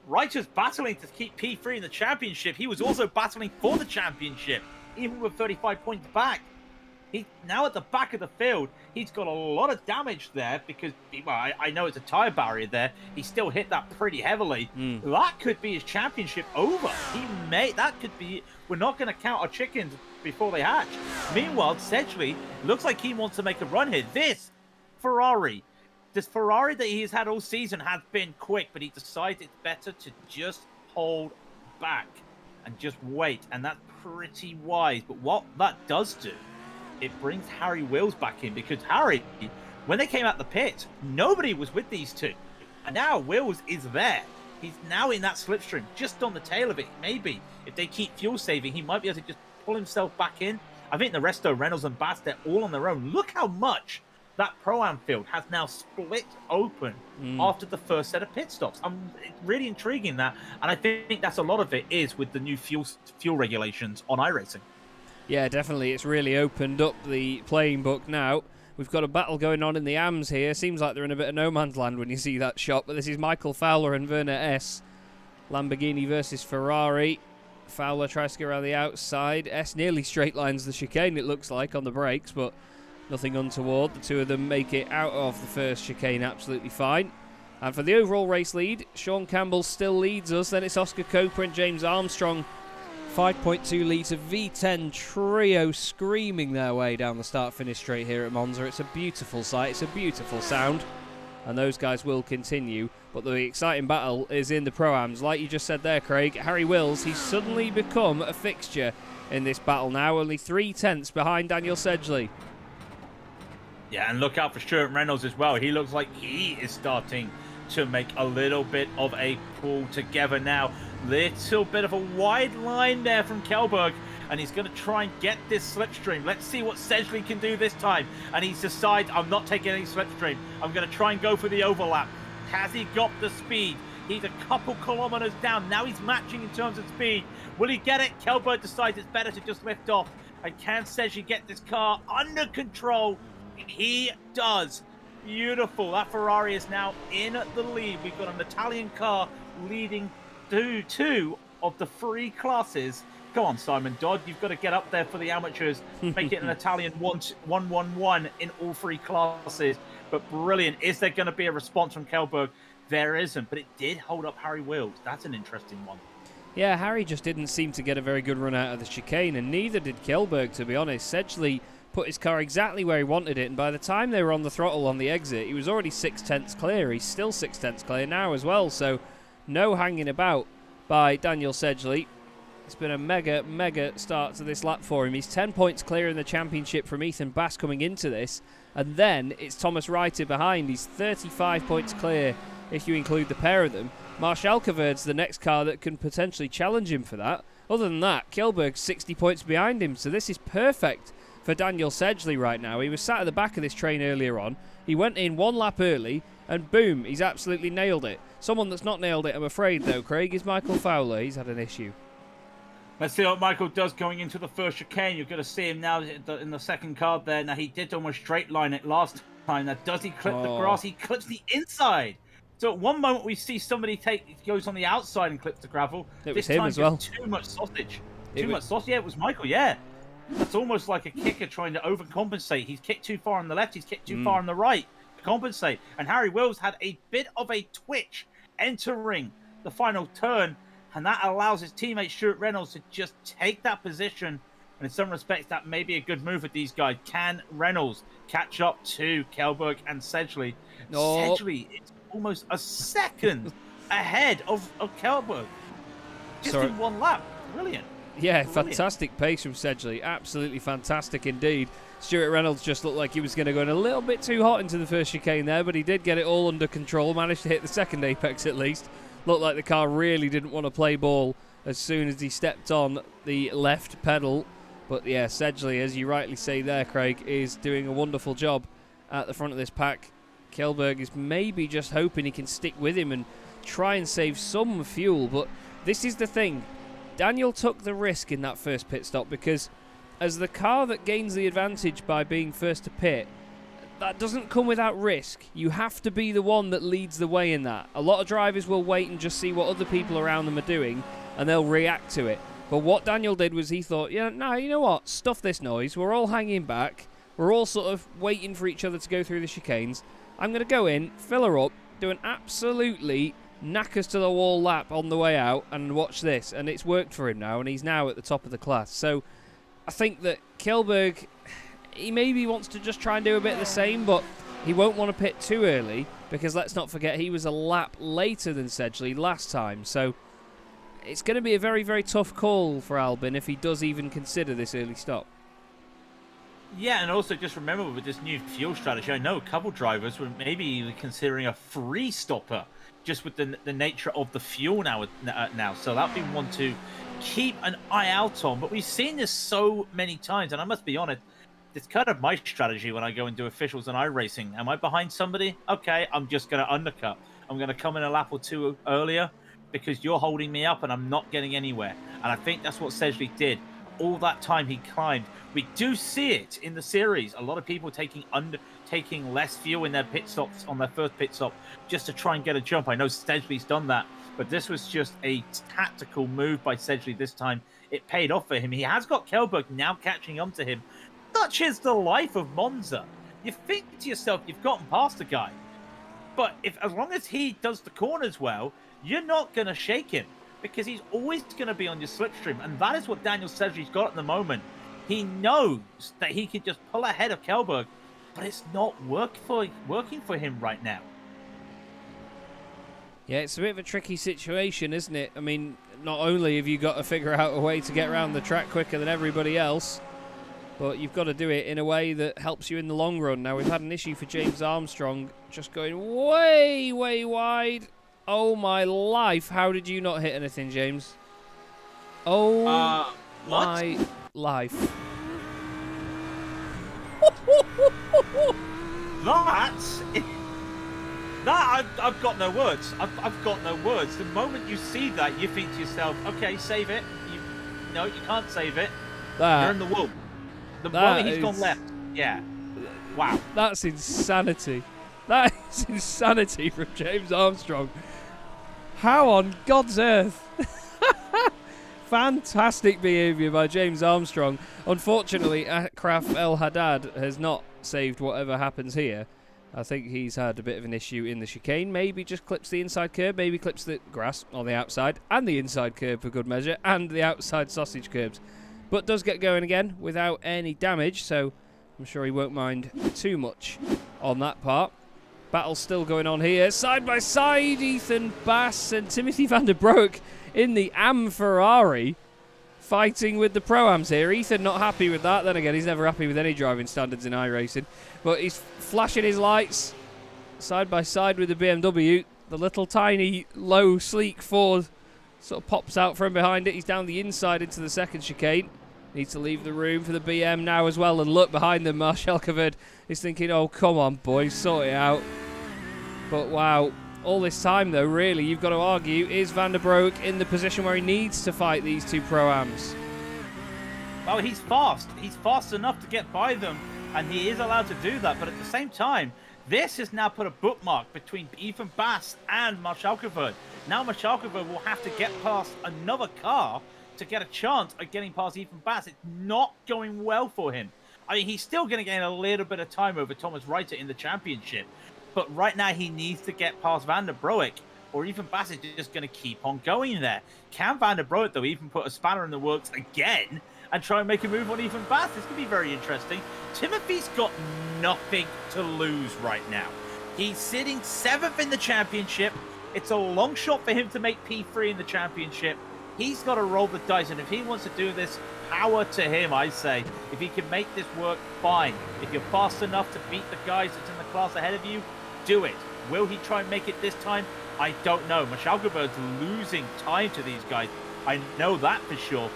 Reiter's battling to keep P3 in the championship. He was also battling for the championship, even with 35 points back. He's now at the back of the field. He's got a lot of damage there because, well, I know it's a tire barrier there. He still hit that pretty heavily. That could be his championship over. That could be. We're not going to count our chickens before they hatch. Meanwhile, Sedgley looks like he wants to make a run here. This Ferrari that he's had all season has been quick, but he decides it's better to just hold back and just wait, and that's pretty wise. But what that does do, it brings Harry Wills back in, because Harry, when they came out the pit, nobody was with these two. And now Wills is there. He's now in that slipstream, just on the tail of it. Maybe if they keep fuel saving, he might be able to just pull himself back in. I think the rest of Reynolds and Bass, they're all on their own. Look how much that Pro-Am field has now split open after the first set of pit stops. It's really intriguing that. And I think that's a lot of it is with the new fuel regulations on iRacing. Yeah, definitely. It's really opened up the playing book now. We've got a battle going on in the AMs here. Seems like they're in a bit of no man's land when you see that shot. But this is Michael Fowler and Werner S. Lamborghini versus Ferrari. Fowler tries to go around the outside. S nearly straight lines the chicane, it looks like, on the brakes, but nothing untoward. The two of them make it out of the first chicane absolutely fine. And for the overall race lead, Sean Campbell still leads us. Then it's Oscar Coper and James Armstrong. 5.2 litre V10 trio screaming their way down the start-finish straight here at Monza. It's a beautiful sight. It's a beautiful sound. And those guys will continue. But the exciting battle is in the Pro-Ams. Like you just said there, Craig, Harry Wills, he's suddenly become a fixture in this battle now. Only 3/10 behind Daniel Sedgley. Yeah, and look out for Stuart Reynolds as well. He looks like he is starting to make a little bit of a pull together now. Little bit of a wide line there from Kjellberg, and he's going to try and get this slipstream. Let's see what Sedgley can do this time. And he's decided, I'm not taking any slipstream. I'm going to try and go for the overlap. Has he got the speed? He's a couple kilometers down. Now he's matching in terms of speed. Will he get it? Kjellberg decides it's better to just lift off. And can Sedgley get this car under control? He does. Beautiful. That Ferrari is now in the lead. We've got an Italian car leading two of the three classes. Come on, Simon Dodd. You've got to get up there for the amateurs. Make it an Italian 1-1-1 in all three classes. But brilliant. Is there going to be a response from Kjellberg? There isn't, but it did hold up Harry Wills. That's an interesting one. Yeah, Harry just didn't seem to get a very good run out of the chicane, and neither did Kjellberg, to be honest. Sedgley put his car exactly where he wanted it, and by the time they were on the throttle on the exit, he was already 6/10 clear. He's still 6/10 clear now as well, so no hanging about by Daniel Sedgley. It's been a mega start to this lap for him. He's 10 points clear in the championship from Ethan Bass coming into this, and then it's Thomas Reiter behind. He's 35 points clear if you include the pair of them. Marshall Kvert's the next car that can potentially challenge him for that. Other than that, Kjellberg's 60 points behind him, so this is perfect for Daniel Sedgley right now. He was sat at the back of this train earlier on. He went in one lap early, and boom, he's absolutely nailed it. Someone that's not nailed it, I'm afraid, though, Craig, is Michael Fowler. He's had an issue. Let's see what Michael does going into the first chicane. You're going to see him now in the second card there. Now, he did almost straight line it last time. Now, does he clip the grass? He clips the inside. So at one moment, we see somebody goes on the outside and clips the gravel. It was him as well. Too much sausage. Too much sausage. Yeah, it was Michael, yeah. That's almost like a kicker trying to overcompensate. He's kicked too far on the left. He's kicked too far on the right to compensate. And Harry Wills had a bit of a twitch entering the final turn. And that allows his teammate Stuart Reynolds to just take that position. And in some respects, that may be a good move with these guys. Can Reynolds catch up to Kjellberg and Sedgley? No. Sedgley is almost a second ahead of Kjellberg. Just in one lap. Brilliant. Yeah, fantastic pace from Sedgley. Absolutely fantastic indeed. Stuart Reynolds just looked like he was going to go in a little bit too hot into the first chicane there, but he did get it all under control, managed to hit the second apex at least. Looked like the car really didn't want to play ball as soon as he stepped on the left pedal. But yeah, Sedgley, as you rightly say there, Craig, is doing a wonderful job at the front of this pack. Kjellberg is maybe just hoping he can stick with him and try and save some fuel. But this is the thing. Daniel took the risk in that first pit stop because as the car that gains the advantage by being first to pit, that doesn't come without risk. You have to be the one that leads the way in that. A lot of drivers will wait and just see what other people around them are doing and they'll react to it. But what Daniel did was he thought, yeah, no, you know what? Stuff this noise. We're all hanging back. We're all sort of waiting for each other to go through the chicanes. I'm going to go in, fill her up, do an absolutely knackers to the wall lap on the way out and watch this. And it's worked for him now and he's now at the top of the class. So I think that Kjellberg, he maybe wants to just try and do a bit of the same, but he won't want to pit too early because let's not forget he was a lap later than Sedgley last time. So it's going to be a very, very tough call for Albin if he does even consider this early stop. Yeah, and also just remember with this new fuel strategy, I know a couple drivers were maybe considering a free stopper just with the nature of the fuel now. So that'd be one to keep an eye out on. But we've seen this so many times, and I must be honest, it's kind of my strategy when I go and do officials and iRacing. Am I behind somebody? Okay, I'm just going to undercut. I'm going to come in a lap or two earlier because you're holding me up and I'm not getting anywhere. And I think that's what Sedgley did. All that time he climbed. We do see it in the series. A lot of people taking less fuel in their pit stops on their first pit stop just to try and get a jump. I know Sedgley's done that, but this was just a tactical move by Sedgley this time. It paid off for him. He has got Kjellberg now catching on to him. Such is the life of Monza. You think to yourself, you've gotten past the guy. But as long as he does the corners well, you're not going to shake him because he's always going to be on your slipstream. And that is what Daniel Sedgley's got at the moment. He knows that he can just pull ahead of Kjellberg, but it's not working for him right now. Yeah, it's a bit of a tricky situation, isn't it? I mean, not only have you got to figure out a way to get around the track quicker than everybody else, but you've got to do it in a way that helps you in the long run. Now, we've had an issue for James Armstrong just going way, way wide. Oh, my life. How did you not hit anything, James? Oh, my life. I've got no words. I've got no words. The moment you see that, you think to yourself, okay, save it. No, you can't save it. You're in the wall. The moment he's gone left. Yeah. Wow. That's insanity. That is insanity from James Armstrong. How on God's earth? Fantastic behaviour by James Armstrong. Unfortunately, Akraf El Haddad has not saved whatever happens here. I think he's had a bit of an issue in the chicane. Maybe just clips the inside curb, maybe clips the grass on the outside, and the inside curb for good measure, and the outside sausage curbs. But does get going again without any damage, so I'm sure he won't mind too much on that part. Battle's still going on here. Side by side, Ethan Bass and Timothy van der Broek in the Am Ferrari fighting with the Pro-Ams here. Ethan not happy with that. Then again, he's never happy with any driving standards in iRacing. But he's flashing his lights side by side with the BMW. The little tiny, low, sleek Ford sort of pops out from behind it. He's down the inside into the second chicane. Needs to leave the room for the BM now as well. And look behind them, Marcel Caverd is thinking, oh, come on, boys, sort it out. But wow, all this time, though, really, you've got to argue, is Van der Broek in the position where he needs to fight these two Pro-Ams? Well, he's fast. He's fast enough to get by them, and he is allowed to do that. But at the same time, this has now put a bookmark between Ethan Bass and Marcel Caverd. Now Marcel Caverd will have to get past another car to get a chance at getting past Ethan Bass. It's not going well for him. I mean, he's still going to gain a little bit of time over Thomas Reiter in the championship. But right now, he needs to get past Van der Broek, or Ethan Bass is just going to keep on going there. Can Van der Broek, though, even put a spanner in the works again and try and make a move on Ethan Bass? This could be very interesting. Timothy's got nothing to lose right now. He's sitting 7th in the championship. It's a long shot for him to make P3 in the championship. He's got to roll the dice, and if he wants to do this, power to him, I say. If he can make this work, fine. If you're fast enough to beat the guys that's in the class ahead of you, do it. Will he try and make it this time? I don't know. Marcel Caverd's losing time to these guys. I know that for sure.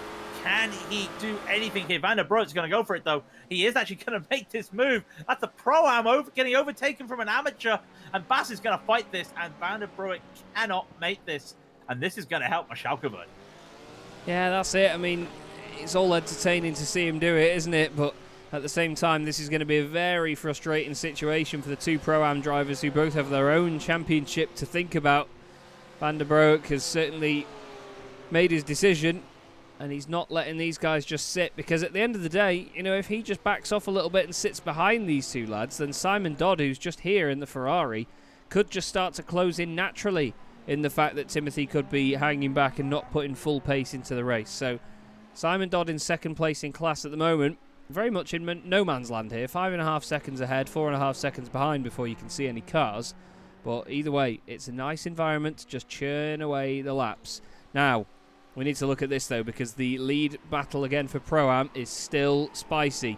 Can he do anything here? Van der Broek's going to go for it, though. He is actually going to make this move. That's a Pro-Am getting overtaken from an amateur. And Bass is going to fight this, and Van der Broek cannot make this. And this is going to help Mashalkovod. Yeah, that's it. I mean, it's all entertaining to see him do it, isn't it? But at the same time, this is going to be a very frustrating situation for the two Pro-Am drivers who both have their own championship to think about. Van der Broek has certainly made his decision, and he's not letting these guys just sit, because at the end of the day, you know, if he just backs off a little bit and sits behind these two lads, then Simon Dodd, who's just here in the Ferrari, could just start to close in naturally in the fact that Timothy could be hanging back and not putting full pace into the race. So Simon Dodd in second place in class at the moment, very much in no man's land here, 5.5 seconds ahead, 4.5 seconds behind before you can see any cars. But either way, it's a nice environment to just churn away the laps. Now, we need to look at this, though, because the lead battle again for Pro-Am is still spicy.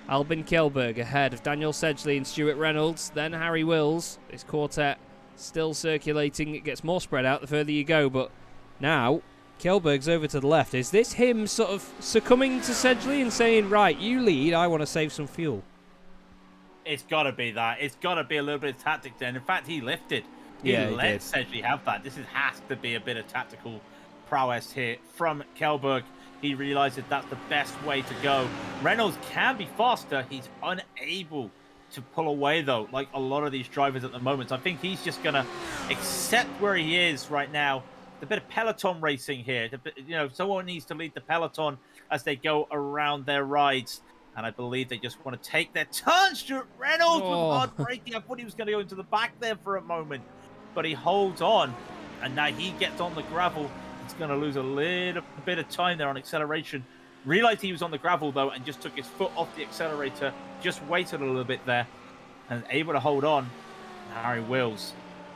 Albin Kjellberg ahead of Daniel Sedgley and Stuart Reynolds. Then Harry Wills. His quartet still circulating. It gets more spread out the further you go. But now, Kjellberg's over to the left. Is this him sort of succumbing to Sedgley and saying, right, you lead, I want to save some fuel? It's got to be that. It's got to be a little bit of tactic then. In fact, he lifted. He let Sedgley have that. This has to be a bit of tactical prowess here from Kjellberg. He realizes that's the best way to go. Reynolds can be faster. He's unable to pull away, though, like a lot of these drivers at the moment. So I think he's just going to accept where he is right now. A bit of peloton racing here. You know, someone needs to lead the peloton as they go around their rides. And I believe they just want to take their turn. Stuart Reynolds with hard braking. I thought he was going to go into the back there for a moment. But he holds on. And now he gets on the gravel. He's going to lose a little bit of time there on acceleration. Realized he was on the gravel, though, and just took his foot off the accelerator. Just waited a little bit there. And able to hold on. Harry Wills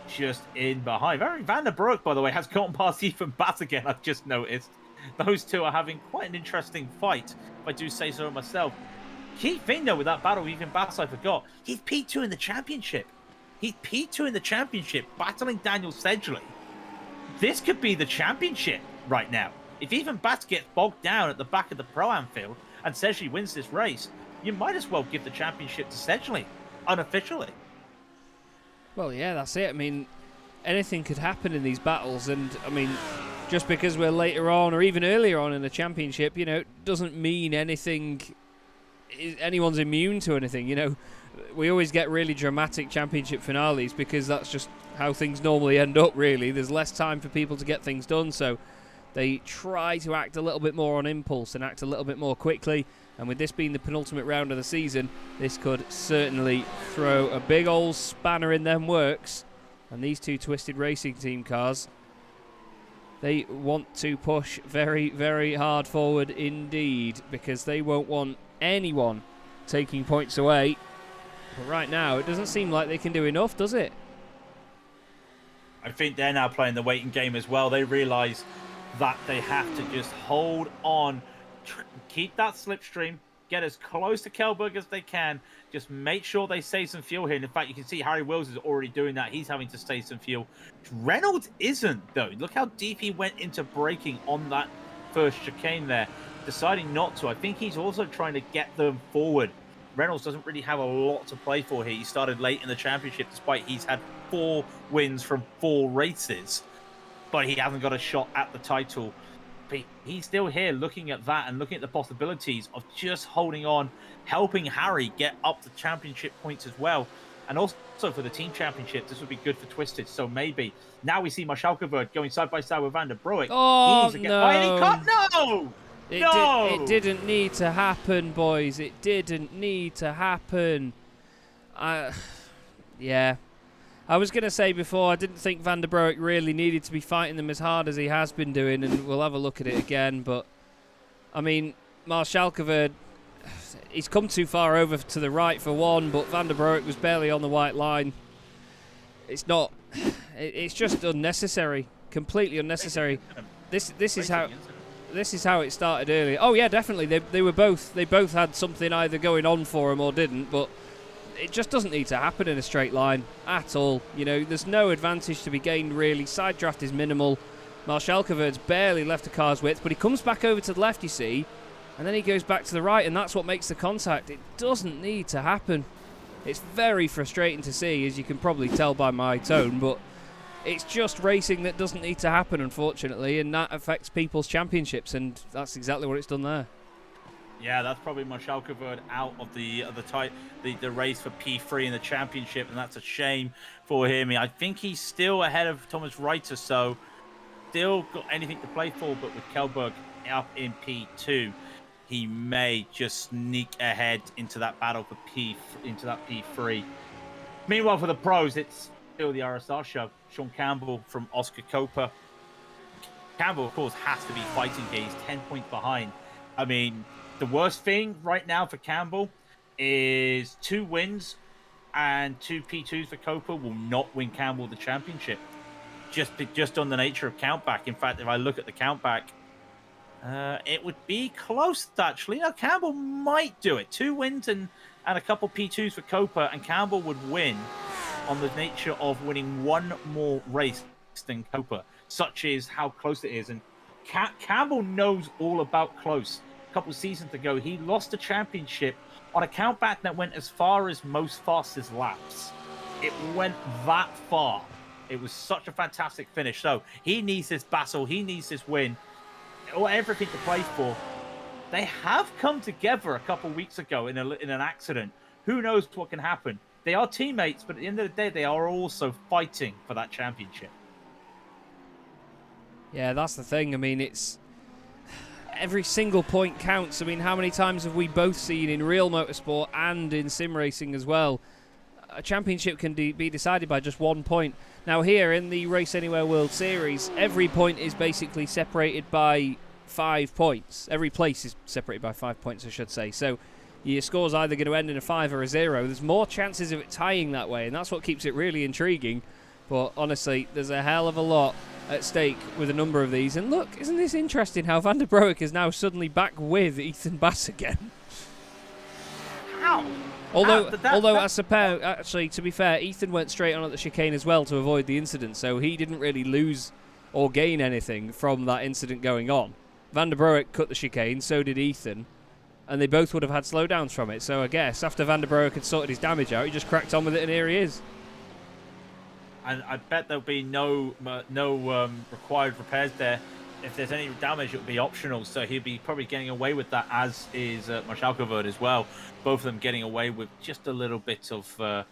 just in behind. Van der Broek, by the way, has gotten past Ethan Bass again, I've just noticed. Those two are having quite an interesting fight, if I do say so myself. Key thing, though, with that battle with Ethan Bass, I forgot. He's P2 in the championship. He's P2 in the championship, battling Daniel Sedgley. This could be the championship right now. If Ethan Bass gets bogged down at the back of the Pro-Am field and Sedgley wins this race, you might as well give the championship to Sedgley, unofficially. Well, yeah, that's it. I mean, anything could happen in these battles, and, I mean, just because we're later on or even earlier on in the championship, you know, doesn't mean anyone's immune to anything, you know. We always get really dramatic championship finales because that's just how things normally end up, really. There's less time for people to get things done, so they try to act a little bit more on impulse and act a little bit more quickly. And with this being the penultimate round of the season, this could certainly throw a big old spanner in them works. And these two Twisted Racing Team cars, they want to push very, very hard forward indeed, because they won't want anyone taking points away. But right now, it doesn't seem like they can do enough, does it? I think they're now playing the waiting game as well. They realise that they have to just hold on, keep that slipstream, get as close to Kjellberg as they can. Just make sure they save some fuel here. And in fact, you can see Harry Wills is already doing that. He's having to save some fuel. Reynolds isn't, though. Look how deep he went into braking on that first chicane there, deciding not to. I think he's also trying to get them forward. Reynolds doesn't really have a lot to play for here. He started late in the championship, despite he's had 4 wins from 4 races. But he hasn't got a shot at the title. But he's still here looking at that and looking at the possibilities of just holding on, helping Harry get up the championship points as well. And also for the team championship, this would be good for Twisted. So maybe. Now we see Mashalkovod going side by side with Van der Broek. Oh, no! No! It didn't need to happen, boys. It didn't need to happen. Yeah. I was going to say before, I didn't think Van der Broek really needed to be fighting them as hard as he has been doing, and we'll have a look at it again. But, I mean, Mashalkovod, he's come too far over to the right for one, but Van der Broek was barely on the white line. It's not... It's just unnecessary. Completely unnecessary. This is how it started earlier. Oh yeah, definitely. They both had something either going on for them or didn't, but it just doesn't need to happen in a straight line at all. You know, there's no advantage to be gained really. Side draft is minimal. Marshalkovert's barely left the car's width, but he comes back over to the left, you see, and then he goes back to the right, and that's what makes the contact. It doesn't need to happen. It's very frustrating to see, as you can probably tell by my tone, but it's just racing that doesn't need to happen, unfortunately, and that affects people's championships, and that's exactly what it's done there. Yeah, that's probably Marshalkovert out of the race for P3 in the championship, and that's a shame for him. I think he's still ahead of Thomas Reiter, so still got anything to play for, but with Kjellberg up in P2, he may just sneak ahead into that battle for P3. Meanwhile, for the pros, it's still the RSR show. Sean Campbell from Oscar Copa. Campbell, of course, has to be fighting here. He's 10 points behind. I mean, the worst thing right now for Campbell is 2 wins and 2 P2s for Copa will not win Campbell the championship. Just on the nature of countback. In fact, if I look at the countback, it would be close, actually. No, Campbell might do it. 2 wins and a couple P2s for Copa, and Campbell would win on the nature of winning 1 more race than Copa, such is how close it is. And Campbell knows all about close. A couple seasons ago, he lost the championship on a countback that went as far as most fastest laps. It went that far. It was such a fantastic finish. So he needs this battle. He needs this win. Or everything to play for. They have come together a couple weeks ago in an accident. Who knows what can happen? They are teammates, but at the end of the day, they are also fighting for that championship. Yeah, that's the thing. I mean, it's every single point counts. I mean, how many times have we both seen in real motorsport and in sim racing as well? A championship can be decided by just 1 point. Now here in the Race Anywhere World Series, every point is basically separated by 5 points. Every place is separated by 5 points, I should say. So your score's either going to end in a 5 or a 0. There's more chances of it tying that way, and that's what keeps it really intriguing. But honestly, there's a hell of a lot at stake with a number of these. And look, isn't this interesting how Van der Broek is now suddenly back with Ethan Bass again? How? Although I suppose, actually, to be fair, Ethan went straight on at the chicane as well to avoid the incident, so he didn't really lose or gain anything from that incident going on. Van der Broek cut the chicane, so did Ethan, and they both would have had slowdowns from it. So I guess after Van der Broek had sorted his damage out, he just cracked on with it, and here he is. And I bet there'll be no required repairs there. If there's any damage, it'll be optional. So he'll be probably getting away with that, as is Marshalkovert as well. Both of them getting away with just a little bit of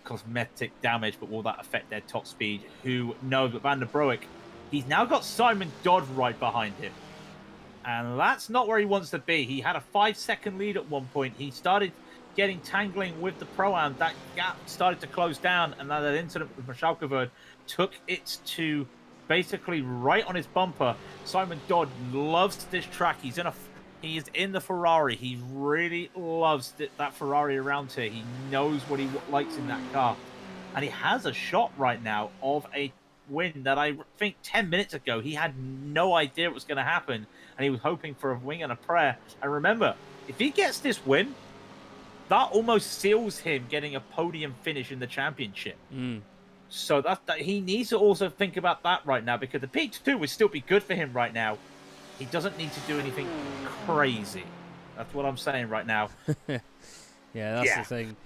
cosmetic damage, but will that affect their top speed? Who knows? But Van der Broek, he's now got Simon Dodd right behind him. And that's not where he wants to be. He had a 5-second lead at one point. He started getting tangling with the Pro-Am. That gap started to close down, and that incident with Marshalkovert took it to basically right on his bumper. Simon Dodd loves this track. He is in the Ferrari. He really loves that Ferrari around here. He knows what he likes in that car. And he has a shot right now of a win that I think 10 minutes ago he had no idea what was going to happen. And he was hoping for a wing and a prayer. And remember, if he gets this win, that almost seals him getting a podium finish in the championship. So that he needs to also think about that right now, because the P2 would still be good for him right now. He doesn't need to do anything crazy. That's what I'm saying right now. Yeah, that's the thing.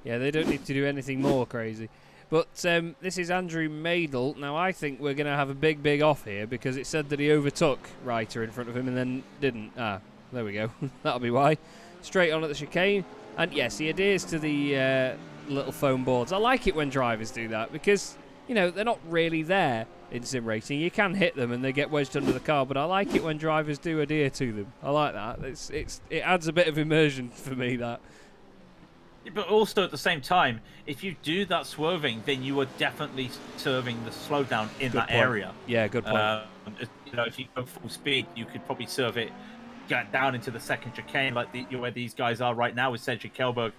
Yeah, they don't need to do anything more crazy. But this is Andrew Madel. Now, I think we're going to have a big off here, because it said that he overtook Reiter in front of him and then didn't. Ah, there we go. That'll be why. Straight on at the chicane. And yes, he adheres to the little foam boards. I like it when drivers do that, because, you know, they're not really there in sim racing. You can hit them and they get wedged under the car, but I like it when drivers do adhere to them. I like that. It adds a bit of immersion for me, that. But also at the same time, if you do that swerving, then you are definitely serving the slowdown in that area. Yeah, good point. You know, if you go full speed, you could probably serve it, get down into the second chicane, like where these guys are right now with Cedric Kjellberg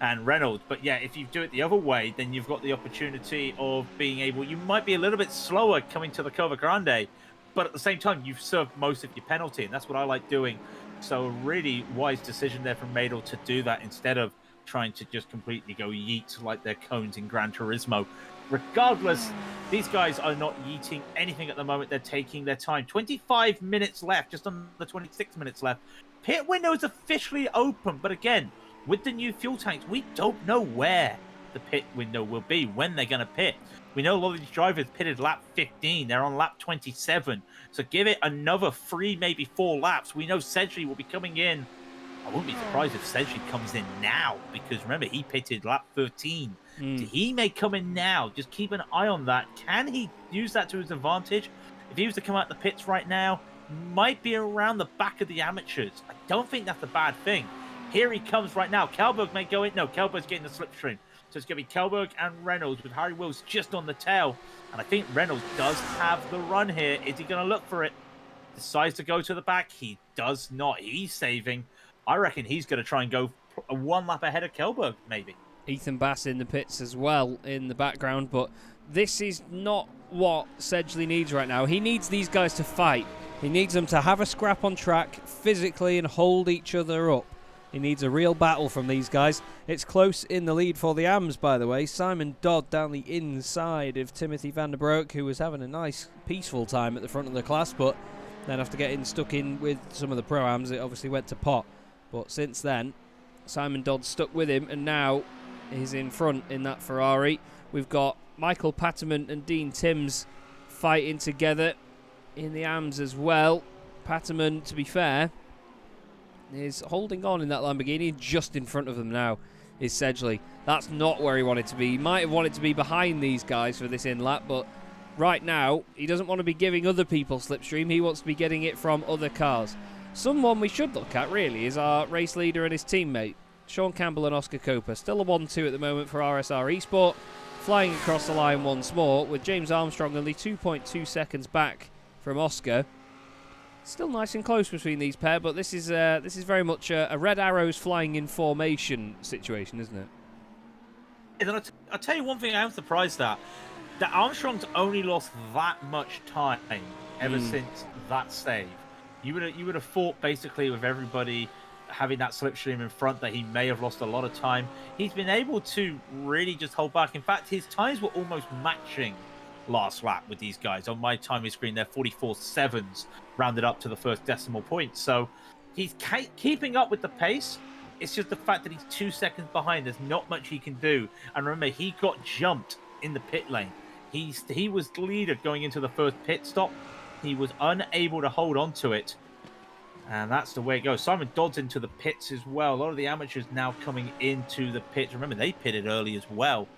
and Reynolds. But yeah, if you do it the other way, then you've got the opportunity of being able, you might be a little bit slower coming to the Cova Grande, but at the same time, you've served most of your penalty, and that's what I like doing. So a really wise decision there from Madel to do that instead of trying to just completely go yeet like their cones in Gran Turismo. regardless, these guys are not yeeting anything at the moment. They're taking their time. 25 minutes left, just under 26 minutes left. Pit window is officially open, but again, with the new fuel tanks, we don't know where the pit window will be, when they're going to pit. We know a lot of these drivers pitted lap 15. They're on lap 27. So give it another 3, maybe 4 laps. We know Sedgley will be coming in. I wouldn't be surprised if Sedgley comes in now, because remember, he pitted lap 13. So he may come in now. Just keep an eye on that. Can he use that to his advantage? If he was to come out the pits right now, might be around the back of the amateurs. I don't think that's a bad thing. Here he comes right now. Kelberg may go in. No, Kelberg's getting the slipstream. So it's going to be Kelberg and Reynolds with Harry Wills just on the tail. And I think Reynolds does have the run here. Is he going to look for it? Decides to go to the back. He does not. He's saving. I reckon he's going to try and go 1 lap ahead of Kelberg, maybe. Ethan Bass in the pits as well in the background, but this is not what Sedgley needs right now. He needs these guys to fight. He needs them to have a scrap on track physically and hold each other up. He needs a real battle from these guys. It's close in the lead for the AMs, by the way. Simon Dodd down the inside of Timothy van der Broek, who was having a nice, peaceful time at the front of the class, but then after getting stuck in with some of the Pro-Ams, it obviously went to pot. But since then, Simon Dodd stuck with him, and now he's in front in that Ferrari. We've got Michael Patterman and Dean Timms fighting together in the AMs as well. Patterman, to be fair, is holding on in that Lamborghini. Just in front of them now is Sedgley. That's not where he wanted to be. He might have wanted to be behind these guys for this in lap, but right now he doesn't want to be giving other people slipstream. He wants to be getting it from other cars. Someone we should look at, really, is our race leader and his teammate, Sean Campbell and Oscar Coper. Still a 1-2 at the moment for RSR Esport. Flying across the line once more, with James Armstrong only 2.2 seconds back from Oscar. Still nice and close between these pair, but this is very much a red arrows flying in formation situation, isn't it? And I'll tell you one thing I am surprised at. That Armstrong's only lost that much time ever since that save. You would have thought, basically, with everybody having that slipstream in front, that he may have lost a lot of time. He's been able to really just hold back. In fact, his times were almost matching last lap with these guys. On my timing screen, they're 44.7s, rounded up to the first decimal point. So he's keeping up with the pace. It's just the fact that he's 2 seconds behind. There's not much he can do. And remember, he got jumped in the pit lane. He was the leader going into the first pit stop. He was unable to hold on to it. And that's the way it goes. Simon Dodd's into the pits as well. A lot of the amateurs now coming into the pits. Remember, they pitted early as well.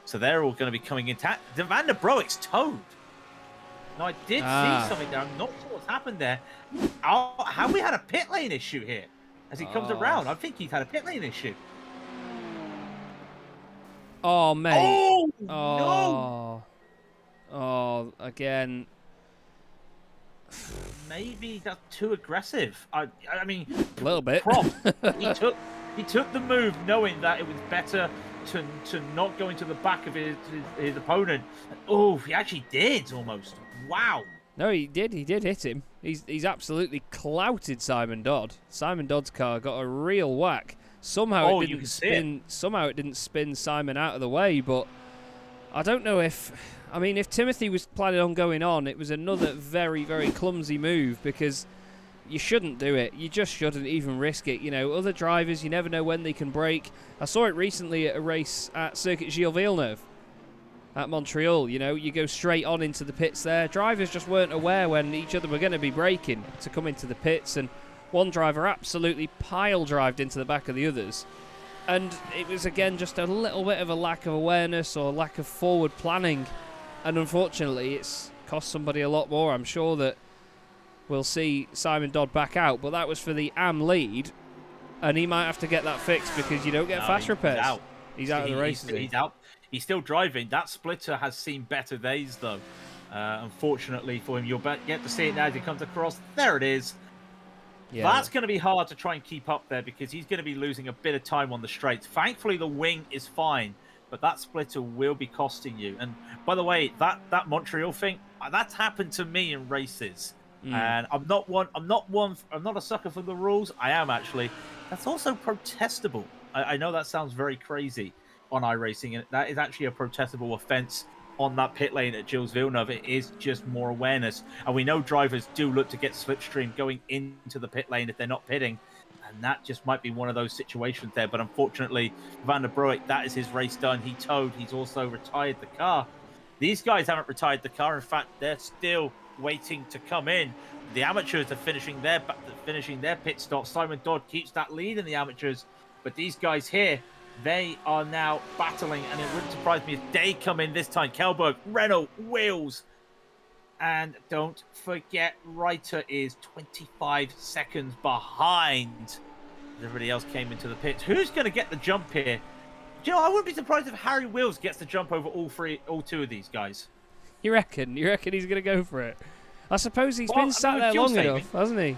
So they're all going to be coming in. Van der Broek's towed. Now, I did see something there. I'm not sure what's happened there. Have we had a pit lane issue here? As he comes around, I think he's had a pit lane issue. Oh, mate. Oh, no. Oh, again. Maybe that's too aggressive. I mean, a little bit. He took the move knowing that it was better to not go into the back of his opponent. Oh, he actually did almost. Wow. No, he did. He did hit him. He's absolutely clouted Simon Dodd. Simon Dodd's car got a real whack. Somehow it didn't spin. Somehow it didn't spin Simon out of the way. But I don't know if. I mean, if Timothy was planning on going on, it was another very, very clumsy move, because you shouldn't do it. You just shouldn't even risk it. You know, other drivers, you never know when they can break. I saw it recently at a race at Circuit Gilles Villeneuve at Montreal. You know, you go straight on into the pits there. Drivers just weren't aware when each other were going to be braking to come into the pits, and one driver absolutely pile-drived into the back of the others. And it was, again, just a little bit of a lack of awareness or lack of forward planning. And unfortunately, it's cost somebody a lot more. I'm sure that we'll see Simon Dodd back out, but that was for the AM lead, and he might have to get that fixed, because you don't get fast repairs. He's out of the race. He's out. He's still driving. That splitter has seen better days, though. Unfortunately for him, you'll get to see it now as he comes across. There it is. Yeah. That's going to be hard to try and keep up there, because he's going to be losing a bit of time on the straights. Thankfully, the wing is fine, but that splitter will be costing you. And by the way, that Montreal thing, that's happened to me in races. And I'm not a sucker for the rules. I am, actually. That's also protestable. I know that sounds very crazy on iRacing, and that is actually a protestable offense. on that pit lane at Gilles Villeneuve. It is just more awareness. And we know drivers do look to get Slipstream going into the pit lane if they're not pitting. And that just might be one of those situations there. But unfortunately, Van der Broek, that is his race done. He towed. He's also retired the car. These guys haven't retired the car. In fact, they're still waiting to come in. The amateurs are finishing their pit stop. Simon Dodd keeps that lead in the amateurs. But these guys here, they are now battling. And it wouldn't surprise me if they come in this time. Kelberg, Renault, Wheels. And don't forget, Reiter is 25 seconds behind. Everybody else came into the pits. Who's going to get the jump here? Do you know, I wouldn't be surprised if Harry Wheels gets the jump over all two of these guys. You reckon? You reckon he's going to go for it? I suppose he's been sat there long enough, hasn't he?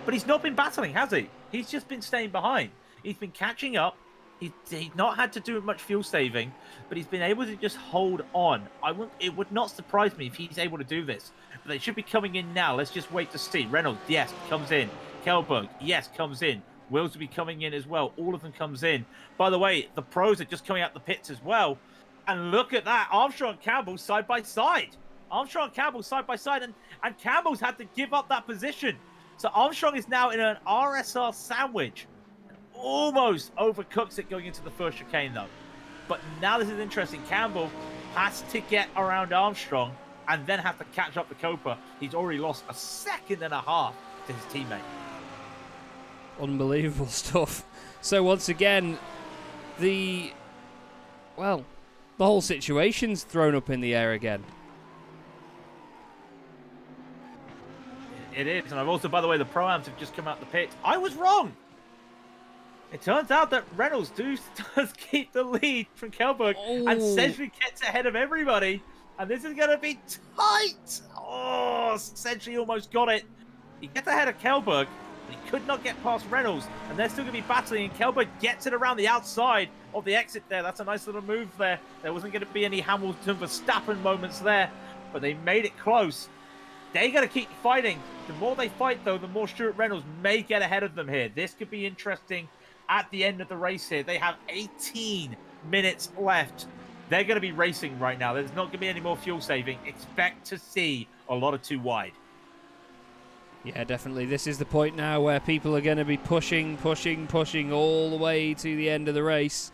But he's not been battling, has he? He's just been staying behind. He's been catching up. He's not had to do much fuel saving, but he's been able to just hold on. It would not surprise me if he's able to do this. But they should be coming in now. Let's just wait to see. Reynolds, yes, comes in. Kelberg, yes, comes in. Wills will be coming in as well. All of them comes in. By the way, the pros are just coming out the pits as well. And look at that. Armstrong and Campbell side by side. Armstrong and Campbell side by side. And Campbell's had to give up that position. So Armstrong is now in an RSR sandwich. Almost overcooks it going into the first chicane, though. But now this is interesting. Campbell has to get around Armstrong and then have to catch up to Copa. He's already lost a second and a half to his teammate. Unbelievable stuff. So once again, the whole situation's thrown up in the air again. It is. And I've also, by the way, the Pro-Ams have just come out the pit. I was wrong. It turns out that Reynolds does keep the lead from Kelberg, and Sedgley gets ahead of everybody, and this is going to be tight. Oh, Sedgley almost got it. He gets ahead of Kelberg, but he could not get past Reynolds, and they're still going to be battling, and Kelberg gets it around the outside of the exit there. That's a nice little move there. There wasn't going to be any Hamilton-Verstappen moments there, but they made it close. They got to keep fighting. The more they fight, though, the more Stuart Reynolds may get ahead of them here. This could be interesting. At the end of the race here, they have 18 minutes left. They're going to be racing right now. There's not going to be any more fuel saving. Expect to see a lot of too wide. Yeah, definitely. This is the point now where people are going to be pushing all the way to the end of the race.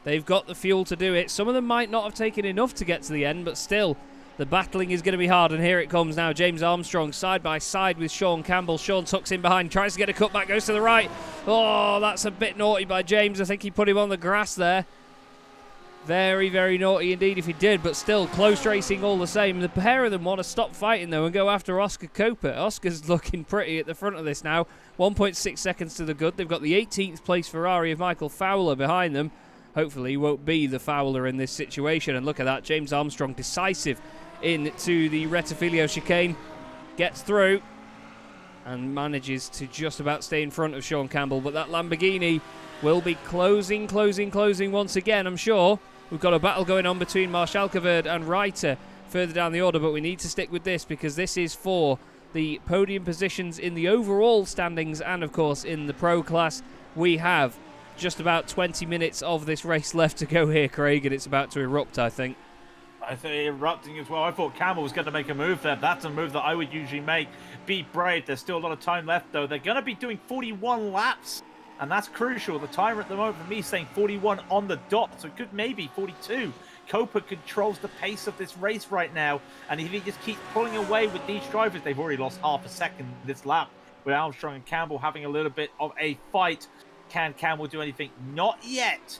They've got the fuel to do it. Some of them might not have taken enough to get to the end, but still, the battling is going to be hard, and here it comes now. James Armstrong side by side with Sean Campbell. Sean tucks in behind, tries to get a cutback, goes to the right. Oh, that's a bit naughty by James. I think he put him on the grass there. Very, very naughty indeed if he did, but still close racing all the same. The pair of them want to stop fighting though and go after Oscar Copa. Oscar's looking pretty at the front of this now. 1.6 seconds to the good. They've got the 18th place Ferrari of Michael Fowler behind them. Hopefully he won't be the Fowler in this situation. And look at that, James Armstrong decisive into the Rettifilio chicane, gets through and manages to just about stay in front of Sean Campbell, but that Lamborghini will be closing once again, I'm sure. We've got a battle going on between Marschalkeverd and Reiter further down the order, but we need to stick with this because this is for the podium positions in the overall standings and of course in the pro class. We have just about 20 minutes of this race left to go here, Craig, and it's about to erupt, I think. I think erupting as well. I thought Campbell was going to make a move there. That's a move that I would usually make. Be brave. There's still a lot of time left, though. They're going to be doing 41 laps, and that's crucial. The timer at the moment for me is saying 41 on the dot, so it could maybe 42. Copa controls the pace of this race right now, and if he just keeps pulling away with these drivers, they've already lost half a second this lap with Armstrong and Campbell having a little bit of a fight. Can Campbell do anything? Not yet.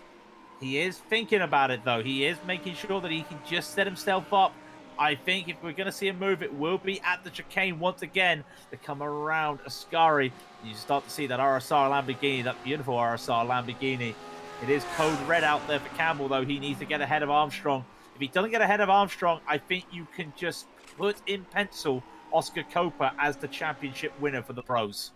He is thinking about it, though. He is making sure that he can just set himself up. I think if we're going to see a move, it will be at the chicane once again to come around Ascari. You start to see that RSR Lamborghini, that beautiful RSR Lamborghini. It is code red out there for Campbell, though. He needs to get ahead of Armstrong. If he doesn't get ahead of Armstrong, I think you can just put in pencil Oscar Copa as the championship winner for the pros.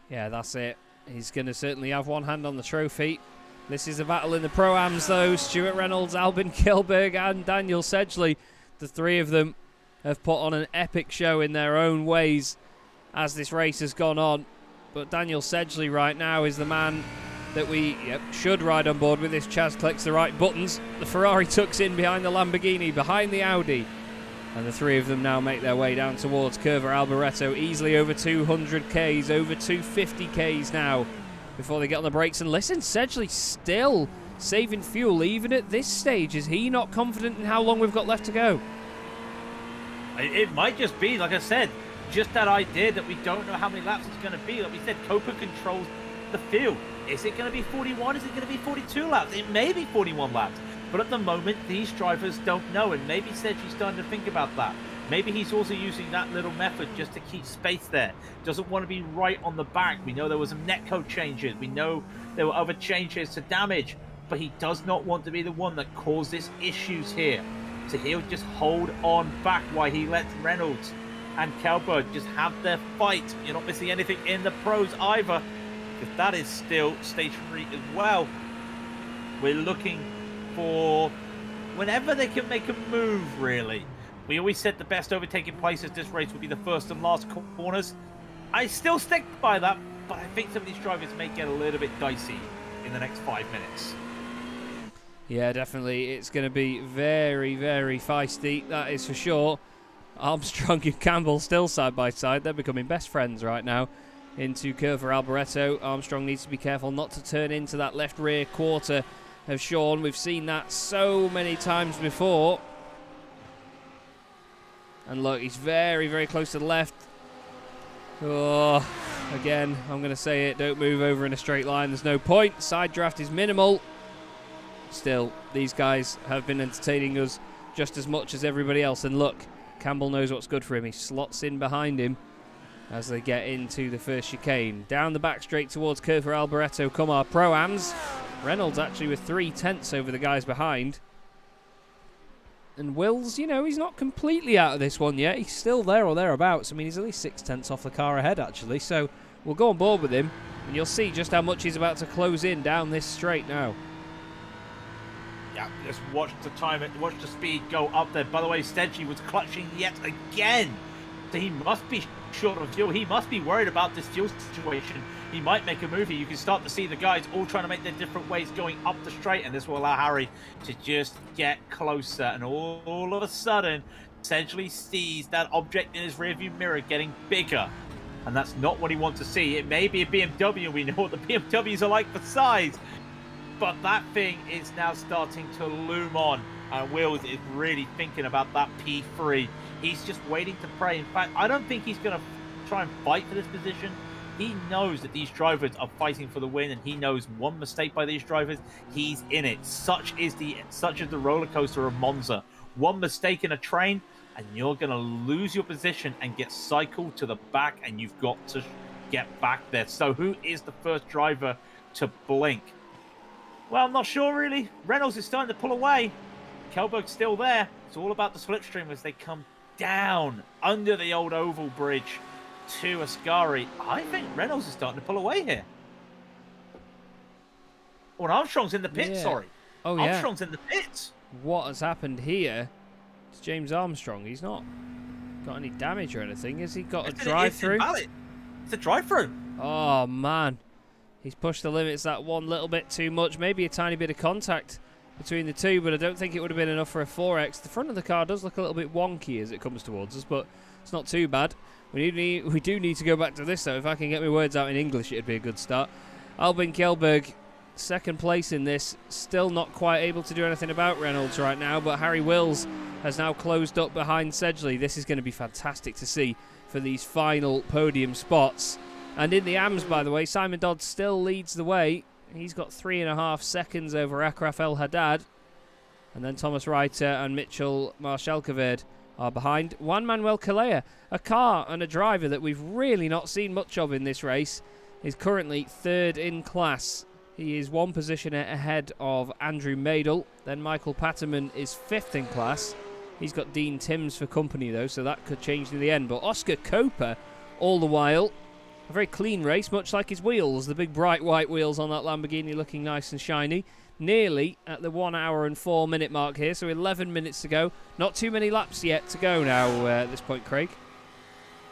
Yeah, that's it. He's going to certainly have one hand on the trophy. This is a battle in the Pro-Ams, though. Stuart Reynolds, Albin Kilberg, and Daniel Sedgley. The three of them have put on an epic show in their own ways as this race has gone on. But Daniel Sedgley right now is the man that we should ride on board with if Chaz clicks the right buttons. The Ferrari tucks in behind the Lamborghini, behind the Audi. And the three of them now make their way down towards Curva Alboreto, easily over 200 Ks, over 250 Ks now, before they get on the brakes. And listen, Sedgley still saving fuel, even at this stage. Is he not confident in how long we've got left to go? It might just be, like I said, just that idea that we don't know how many laps it's going to be. Like we said, Copa controls the field. Is it going to be 41? Is it going to be 42 laps? It may be 41 laps. But at the moment, these drivers don't know. And maybe Sedgley's starting to think about that. Maybe he's also using that little method just to keep space there. Doesn't want to be right on the back. We know there were some netcode changes. We know there were other changes to damage. But he does not want to be the one that causes issues here. So he'll just hold on back while he lets Reynolds and Kjellberg just have their fight. You're not missing anything in the pros either, because that is still stationary as well. We're looking for whenever they can make a move, really. We always said the best overtaking places this race would be the first and last corners. I still stick by that, but I think some of these drivers may get a little bit dicey in the next 5 minutes. Yeah, definitely. It's going to be very, very feisty, that is for sure. Armstrong and Campbell still side by side. They're becoming best friends right now into Curva Alboreto. Armstrong needs to be careful not to turn into that left rear quarter of Sean. We've seen that so many times before. And look, he's very, very close to the left. Oh, again, I'm going to say it. Don't move over in a straight line. There's no point. Side draft is minimal. Still, these guys have been entertaining us just as much as everybody else. And look, Campbell knows what's good for him. He slots in behind him as they get into the first chicane. Down the back straight towards Curva Alboreto come our Pro-Ams. Reynolds actually with 3/10 over the guys behind. And Wills, you know, he's not completely out of this one yet. He's still there or thereabouts. I mean, he's at least 6/10 off the car ahead, actually. So we'll go on board with him, and you'll see just how much he's about to close in down this straight now. Yeah, just watch the time, watch the speed go up there. By the way, Sedgley was clutching yet again. So he must be short of fuel. He must be worried about this fuel situation. He might make a move here. You can start to see the guys all trying to make their different ways going up the straight, and this will allow Harry to just get closer. And all of a sudden, Sedgley sees that object in his rearview mirror getting bigger. And that's not what he wants to see. It may be a BMW. We know what the BMWs are like for size. But that thing is now starting to loom on. And Wills is really thinking about that P3. He's just waiting to pray. In fact, I don't think he's going to try and fight for this position. He knows that these drivers are fighting for the win, and he knows one mistake by these drivers, he's in it. Such is the roller coaster of Monza. One mistake in a train, and you're going to lose your position and get cycled to the back, and you've got to get back there. So who is the first driver to blink? Well, I'm not sure, really. Reynolds is starting to pull away. Kjellberg's still there. It's all about the slipstream as they come down under the old oval bridge to Ascari. I think Reynolds is starting to pull away here. Oh, and Armstrong's in the pits, sorry. Oh, yeah. Armstrong's in the pits. What has happened here to James Armstrong? He's not got any damage or anything. Has he got a drive-through? It's a drive-through. Oh, man. He's pushed the limits that one little bit too much. Maybe a tiny bit of contact between the two, but I don't think it would have been enough for a 4X. The front of the car does look a little bit wonky as it comes towards us, but it's not too bad. We do need to go back to this, though. If I can get my words out in English, it'd be a good start. Albin Kjellberg, second place in this. Still not quite able to do anything about Reynolds right now, but Harry Wills has now closed up behind Sedgley. This is going to be fantastic to see for these final podium spots. And in the AMS, by the way, Simon Dodd still leads the way. He's got 3.5 seconds over Akraf El Haddad. And then Thomas Reiter and Mitchell Marshalkeverd are behind. Juan Manuel Calleja, a car and a driver that we've really not seen much of in this race, is currently third in class. He is one position ahead of Andrew Madel. Then Michael Patterman is fifth in class. He's got Dean Timms for company, though, so that could change in the end. But Oscar Coper, all the while, a very clean race, much like his wheels. The big bright white wheels on that Lamborghini looking nice and shiny. Nearly at the 1 hour and 4 minute mark here, so 11 minutes to go. Not too many laps yet to go now at this point, Craig.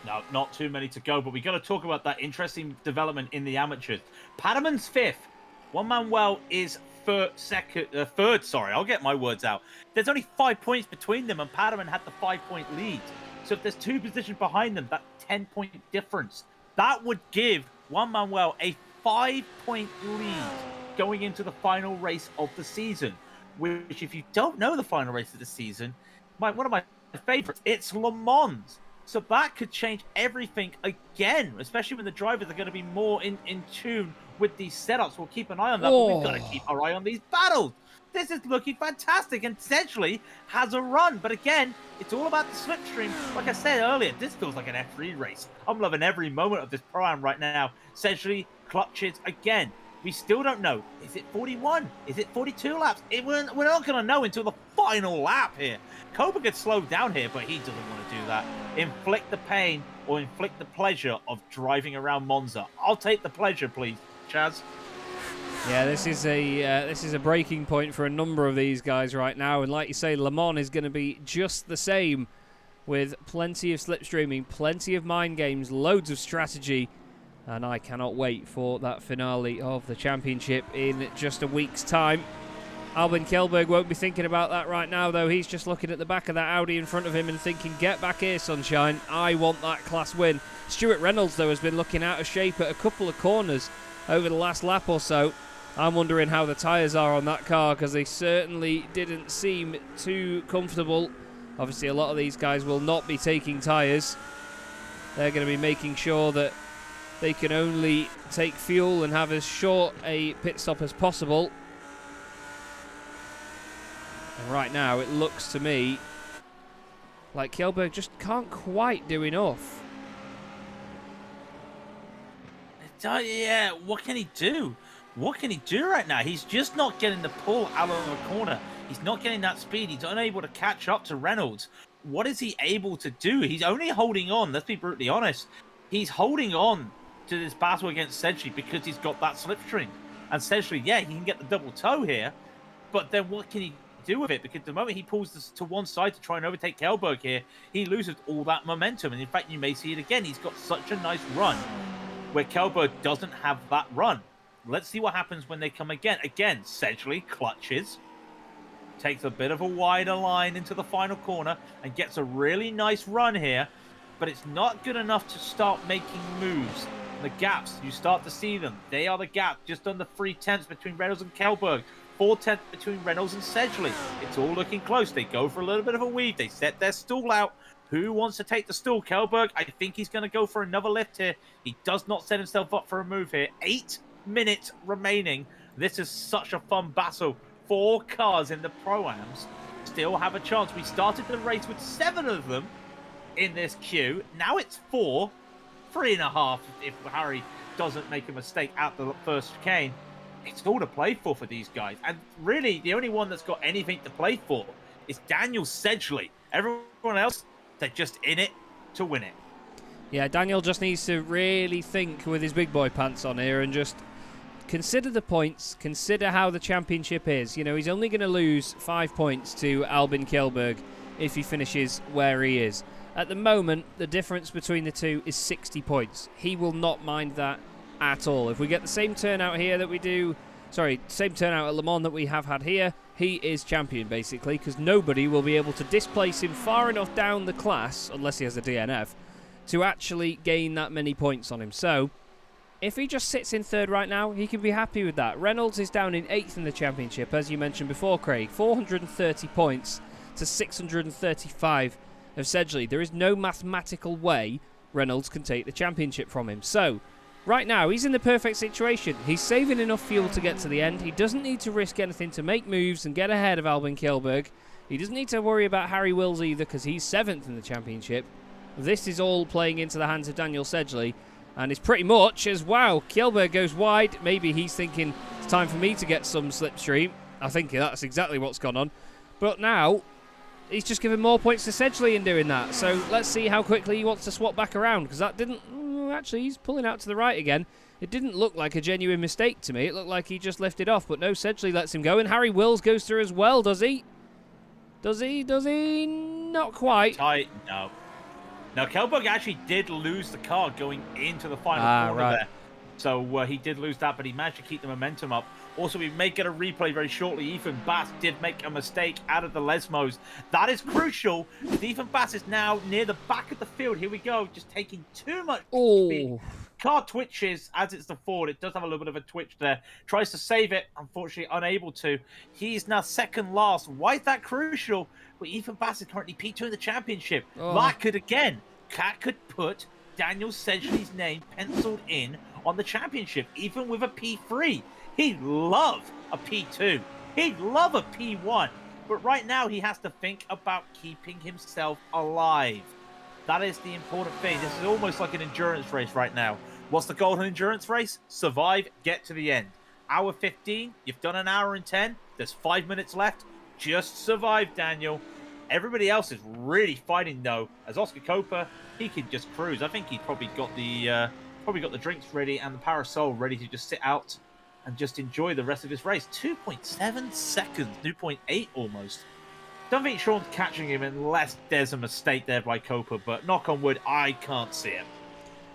No, not too many to go, but we got to talk about that interesting development in the amateurs. Patterman's fifth. Juan Manuel is third. Sorry, I'll get my words out. There's only 5 points between them, and Padawan had the 5-point lead. So if there's 2 positions behind them, that's 10-point difference. That would give Juan Manuel a 5-point lead going into the final race of the season. Which, if you don't know the final race of the season, one of my favorites, it's Le Mans. So that could change everything again, especially when the drivers are going to be more in tune with these setups. We'll keep an eye on that, but we've got to keep our eye on these battles. This is looking fantastic, and Sedgley has a run. But again, it's all about the slipstream. Like I said earlier, this feels like an F3 race. I'm loving every moment of this Pro-Am right now. Sedgley clutches again. We still don't know. Is it 41? Is it 42 laps? We're not going to know until the final lap here. Koba gets slowed down here, but he doesn't want to do that. Inflict the pain or inflict the pleasure of driving around Monza. I'll take the pleasure, please, Chaz. Yeah, this is a breaking point for a number of these guys right now, and like you say, Le Mans is going to be just the same, with plenty of slipstreaming, plenty of mind games, loads of strategy. And I cannot wait for that finale of the championship in just a week's time. Albin Kjellberg won't be thinking about that right now, though. He's just looking at the back of that Audi in front of him and thinking, get back here, sunshine. I want that class win. Stuart Reynolds, though, has been looking out of shape at a couple of corners over the last lap or so. I'm wondering how the tyres are on that car, because they certainly didn't seem too comfortable. Obviously, a lot of these guys will not be taking tyres. They're going to be making sure that they can only take fuel and have as short a pit stop as possible. And right now, it looks to me like Kjellberg just can't quite do enough. Yeah, what can he do? What can he do right now? He's just not getting the pull out of the corner. He's not getting that speed. He's unable to catch up to Reynolds. What is he able to do? He's only holding on. Let's be brutally honest. He's holding on to this battle against Sedgley because he's got that slipstream. And Sedgley, yeah, he can get the double toe here, but then what can he do with it? Because the moment he pulls this to one side to try and overtake Kjellberg here, he loses all that momentum. And in fact, you may see it again. He's got such a nice run where Kjellberg doesn't have that run. Let's see what happens when they come again. Again, Sedgley clutches, takes a bit of a wider line into the final corner and gets a really nice run here, but it's not good enough to start making moves. The gaps, you start to see them. They are the gap, just under 3/10 between Reynolds and Kjellberg. 4/10 between Reynolds and Sedgley. It's all looking close. They go for a little bit of a weave. They set their stall out. Who wants to take the stall? Kjellberg, I think he's going to go for another lift here. He does not set himself up for a move here. 8 minutes remaining. This is such a fun battle. 4 cars in the Pro-Ams still have a chance. We started the race with 7 of them in this queue. Now it's 4. 3.5 if Harry doesn't make a mistake at the first chicane. It's all to play for these guys. And really, the only one that's got anything to play for is Daniel Sedgley. Everyone else, they're just in it to win it. Yeah, Daniel just needs to really think with his big boy pants on here and just consider the points, consider how the championship is. You know, he's only going to lose 5 points to Albin Kjellberg if he finishes where he is. At the moment, the difference between the two is 60 points. He will not mind that at all. If we get the same turnout here that we do, same turnout at Le Mans that we have had here, he is champion, basically, because nobody will be able to displace him far enough down the class, unless he has a DNF, to actually gain that many points on him. So, if he just sits in third right now, he can be happy with that. Reynolds is down in 8th in the championship, as you mentioned before, Craig. 430 points to 635 of Sedgley. There is no mathematical way Reynolds can take the championship from him. So, right now, he's in the perfect situation. He's saving enough fuel to get to the end. He doesn't need to risk anything to make moves and get ahead of Albin Kjellberg. He doesn't need to worry about Harry Wills either, because he's 7th in the championship. This is all playing into the hands of Daniel Sedgley. And it's pretty much as, wow, Kjellberg goes wide. Maybe he's thinking, it's time for me to get some slipstream. I think that's exactly what's gone on. But now, he's just given more points to Sedgley in doing that. So let's see how quickly he wants to swap back around, because that didn't... Actually, he's pulling out to the right again. It didn't look like a genuine mistake to me. It looked like he just lifted off, but no, Sedgley lets him go, and Harry Wills goes through as well, does he? Does he? Does he? Not quite. Tight, no. Now, Kjellberg actually did lose the car going into the final corner there. So he did lose that, but he managed to keep the momentum up. Also, we may get a replay very shortly. Ethan Bass did make a mistake out of the Lesmos. That is crucial. Ethan Bass is now near the back of the field. Here we go, just taking too much speed. Car twitches as it's the Ford. It does have a little bit of a twitch there. Tries to save it, unfortunately unable to. He's now second last. Why is that crucial? Well, Ethan Bass is currently P2 in the championship. That could put Daniel Sedgley's name penciled in on the championship, even with a P3. He'd love a P2. He'd love a P1. But right now, he has to think about keeping himself alive. That is the important thing. This is almost like an endurance race right now. What's the goal of an endurance race? Survive, get to the end. Hour 15, you've done an hour and 10. There's 5 minutes left. Just survive, Daniel. Everybody else is really fighting, though. As Oscar Copa, he can just cruise. I think he's probably got the drinks ready and the parasol ready to just sit out and just enjoy the rest of this race. 2.7 seconds, 2.8 almost. Don't think Sean's catching him unless there's a mistake there by Copa, but knock on wood, I can't see it.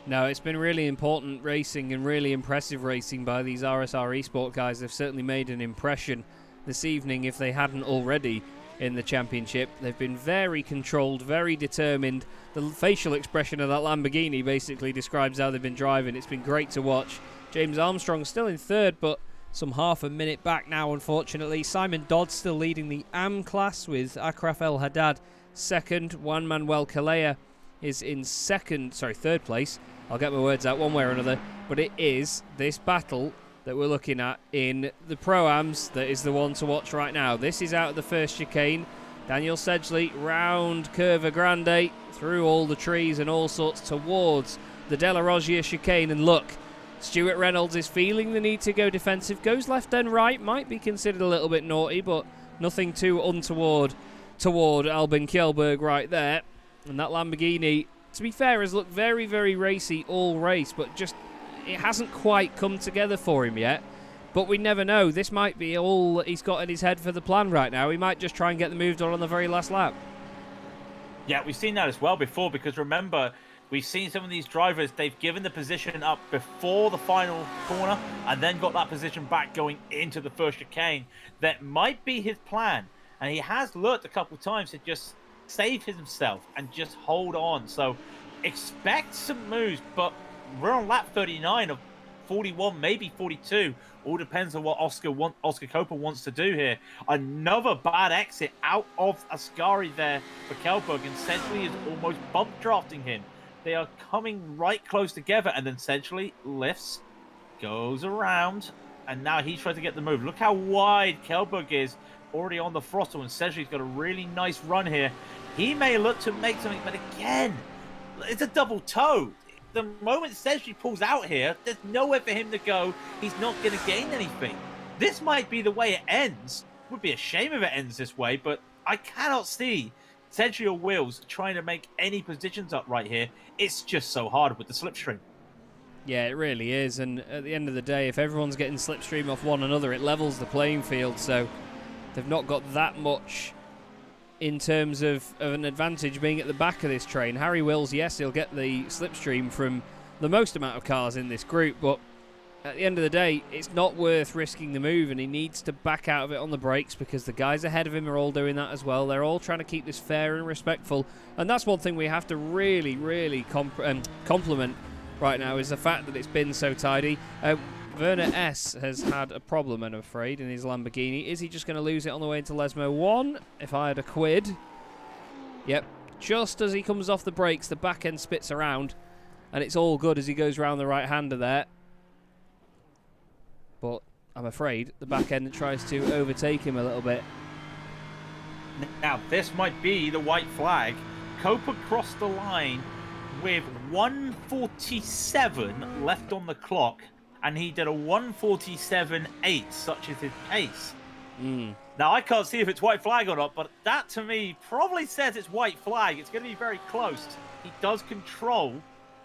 No, it's been really important racing and really impressive racing by these RSR Esport guys. They've certainly made an impression this evening if they hadn't already in the championship. They've been very controlled, very determined. The facial expression of that Lamborghini basically describes how they've been driving. It's been great to watch. James Armstrong still in third, but some half a minute back now, unfortunately. Simon Dodd still leading the AM class with Akraf El Haddad second. Juan Manuel Calleja is in third place. I'll get my words out one way or another. But it is this battle that we're looking at in the Pro-Ams that is the one to watch right now. This is out of the first chicane. Daniel Sedgley round Curva Grande through all the trees and all sorts towards the De La Roggia chicane. And look, Stuart Reynolds is feeling the need to go defensive. Goes left and right. Might be considered a little bit naughty, but nothing too untoward toward Albin Kjellberg right there. And that Lamborghini, to be fair, has looked very, very racy all race, but just it hasn't quite come together for him yet. But we never know. This might be all he's got in his head for the plan right now. He might just try and get the move done on the very last lap. Yeah, we've seen that as well before, because remember, we've seen some of these drivers, they've given the position up before the final corner and then got that position back going into the first chicane. That might be his plan. And he has learnt a couple times to just save himself and just hold on. So expect some moves, but we're on lap 39 of 41, maybe 42. All depends on what Oscar Copa wants to do here. Another bad exit out of Ascari there for Kjellberg, and Sedgley is almost bump drafting him. They are coming right close together, and then Sedgley lifts, goes around, and now he's trying to get the move. Look how wide Kjellberg is, already on the throttle, and Sedgley's got a really nice run here. He may look to make something, but again, it's a double toe. The moment Sedgley pulls out here, there's nowhere for him to go. He's not going to gain anything. This might be the way it ends. It would be a shame if it ends this way, but I cannot see Sedgley or Wills trying to make any positions up right here. It's just so hard with the slipstream. Yeah, it really is. And at the end of the day, if everyone's getting slipstream off one another, it levels the playing field. So they've not got that much in terms of an advantage being at the back of this train. Harry Wills, yes, he'll get the slipstream from the most amount of cars in this group, but at the end of the day, it's not worth risking the move, and he needs to back out of it on the brakes because the guys ahead of him are all doing that as well. They're all trying to keep this fair and respectful, and that's one thing we have to really, really compliment right now is the fact that it's been so tidy. Werner S. has had a problem, I'm afraid, in his Lamborghini. Is he just going to lose it on the way into Lesmo 1? If I had a quid. Yep. Just as he comes off the brakes, the back end spits around, and it's all good as he goes round the right-hander there. But I'm afraid the back end tries to overtake him a little bit. Now, this might be the white flag. Copa crossed the line with 1:47 left on the clock, and he did a 1:47.8, such as his pace. Now, I can't see if it's white flag or not, but that to me probably says it's white flag. It's going to be very close. He does control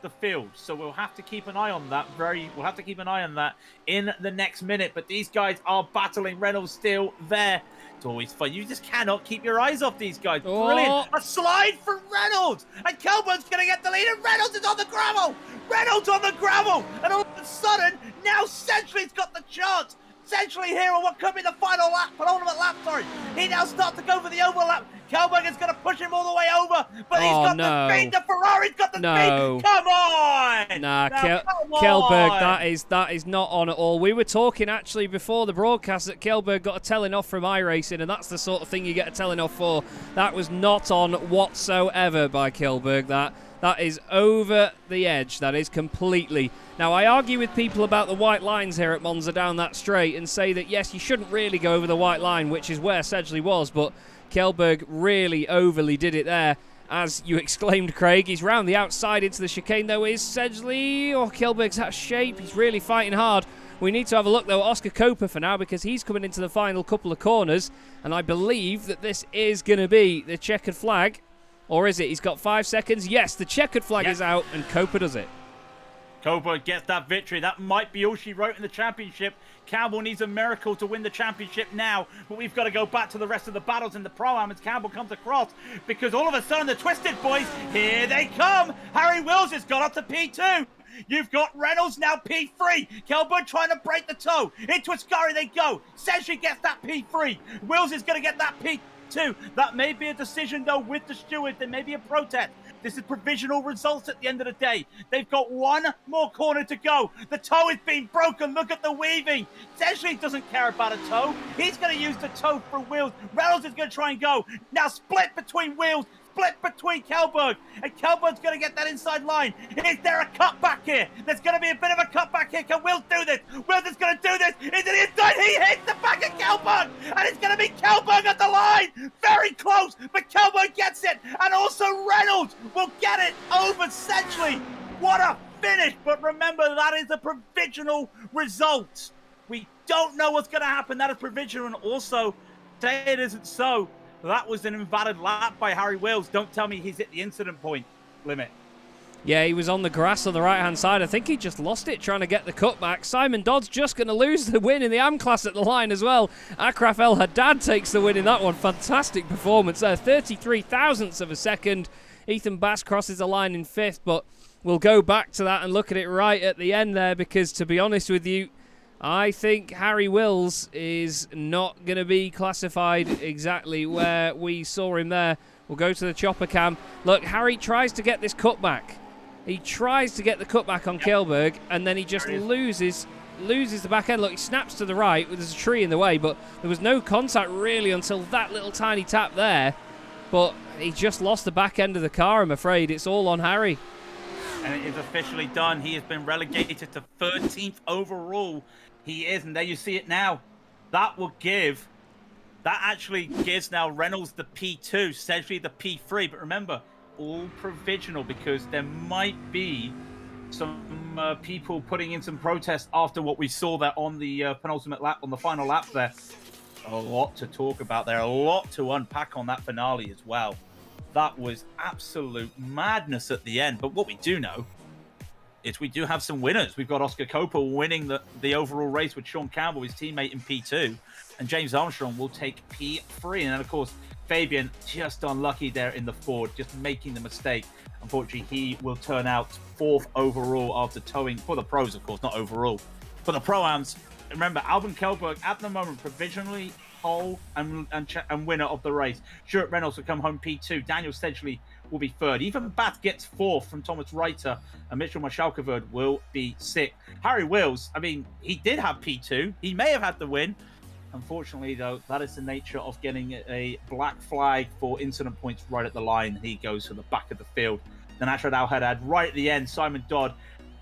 the field, so we'll have to keep an eye on that. We'll have to keep an eye on that in the next minute. But these guys are battling. Reynolds still there. It's always fun. You just cannot keep your eyes off these guys. Oh. Brilliant. A slide for Reynolds, and Kjellberg's going to get the lead, and Reynolds is on the gravel. Reynolds on the gravel, and all of a sudden, now Century's got the chance. Century here on what could be the final lap, penultimate lap, sorry. He now starts to go for the overlap. Kjellberg is going to push him all the way over, but he's got the speed. The Ferrari's got the speed. Come on! Nah, come Kjellberg, that is not on at all. We were talking actually before the broadcast that Kjellberg got a telling off from iRacing, and that's the sort of thing you get a telling off for. That was not on whatsoever by Kjellberg. That is over the edge. That is completely. Now, I argue with people about the white lines here at Monza down that straight and say that, yes, you shouldn't really go over the white line, which is where Sedgley was, but Kjellberg really overly did it there. As you exclaimed, Craig, he's round the outside into the chicane, though. Is Sedgley? Oh, Kjellberg's out of shape. He's really fighting hard. We need to have a look, though, at Oscar Koper for now, because he's coming into the final couple of corners, and I believe that this is going to be the checkered flag. Or is it? He's got 5 seconds. Yes, the checkered flag is out, and Koper does it. Koper gets that victory. That might be all she wrote in the championship. Campbell needs a miracle to win the championship now, but we've got to go back to the rest of the battles in the Pro-Am as Campbell comes across, because all of a sudden the Twisted Boys, here they come. Harry Wills has got up to P2. You've got Reynolds now P3. Kjellberg trying to break the toe. Into a scurry they go. Sedgley gets that P3. Wills is going to get that P2. That may be a decision, though, with the stewards. There may be a protest. This is provisional results at the end of the day. They've got one more corner to go. The toe is being broken. Look at the weaving. Sedgley doesn't care about a toe. He's going to use the toe for Wills. Reynolds is going to try and go. Now split between Wills. Split between Kjellberg, and Kjellberg's going to get that inside line. Is there a cutback here? There's going to be a bit of a cutback here. Can Wills do this? Wills is going to do this. Is it inside? He hits the back of Kjellberg, and it's going to be Kjellberg at the line. Very close, but Kjellberg gets it, and also Reynolds will get it over Sedgley. What a finish, but remember, that is a provisional result. We don't know what's going to happen. That is provisional, and also, say it isn't so. That was an invalid lap by Harry Wills. Don't tell me he's at the incident point limit. Yeah, he was on the grass on the right-hand side. I think he just lost it trying to get the cutback. Simon Dodd's just going to lose the win in the AM class at the line as well. Akraf El Haddad takes the win in that one. Fantastic performance there. 33 thousandths of a second. Ethan Bass crosses the line in 5th, but we'll go back to that and look at it right at the end there, because to be honest with you, I think Harry Wills is not going to be classified exactly where we saw him there. We'll go to the chopper cam. Look, Harry tries to get this cutback. He tries to get the cutback on Kjellberg, and then he just loses the back end. Look, he snaps to the right. There's a tree in the way, but there was no contact really until that little tiny tap there. But he just lost the back end of the car, I'm afraid. It's all on Harry. And it is officially done. He has been relegated to 13th overall. He is, and there you see it now. That actually gives now Reynolds the P2, Sedgley the P3. But remember, all provisional, because there might be some people putting in some protest after what we saw there on the penultimate lap, on the final lap there. A lot to talk about there, a lot to unpack on that finale as well. That was absolute madness at the end. But what we do know is we do have some winners. We've got Oscar Koper winning the overall race with Sean Campbell, his teammate, in P2. And James Armstrong will take P3. And then, of course, Fabian just unlucky there in the Ford, just making the mistake. Unfortunately, he will turn out 4th overall after towing, for the pros, of course, not overall. For the Pro-Ams, remember, Albin Kjellberg, at the moment, provisionally pole and winner of the race. Stuart Reynolds will come home P2. Daniel Sedgley will be 3rd. Even Bath gets 4th from Thomas Reiter, and Mitchell Mashalkaverd will be 6th. Harry Wills, I mean, he did have P2. He may have had the win. Unfortunately, though, that is the nature of getting a black flag for incident points right at the line. He goes to the back of the field. Then Ashrad Al Haddad right at the end. Simon Dodd,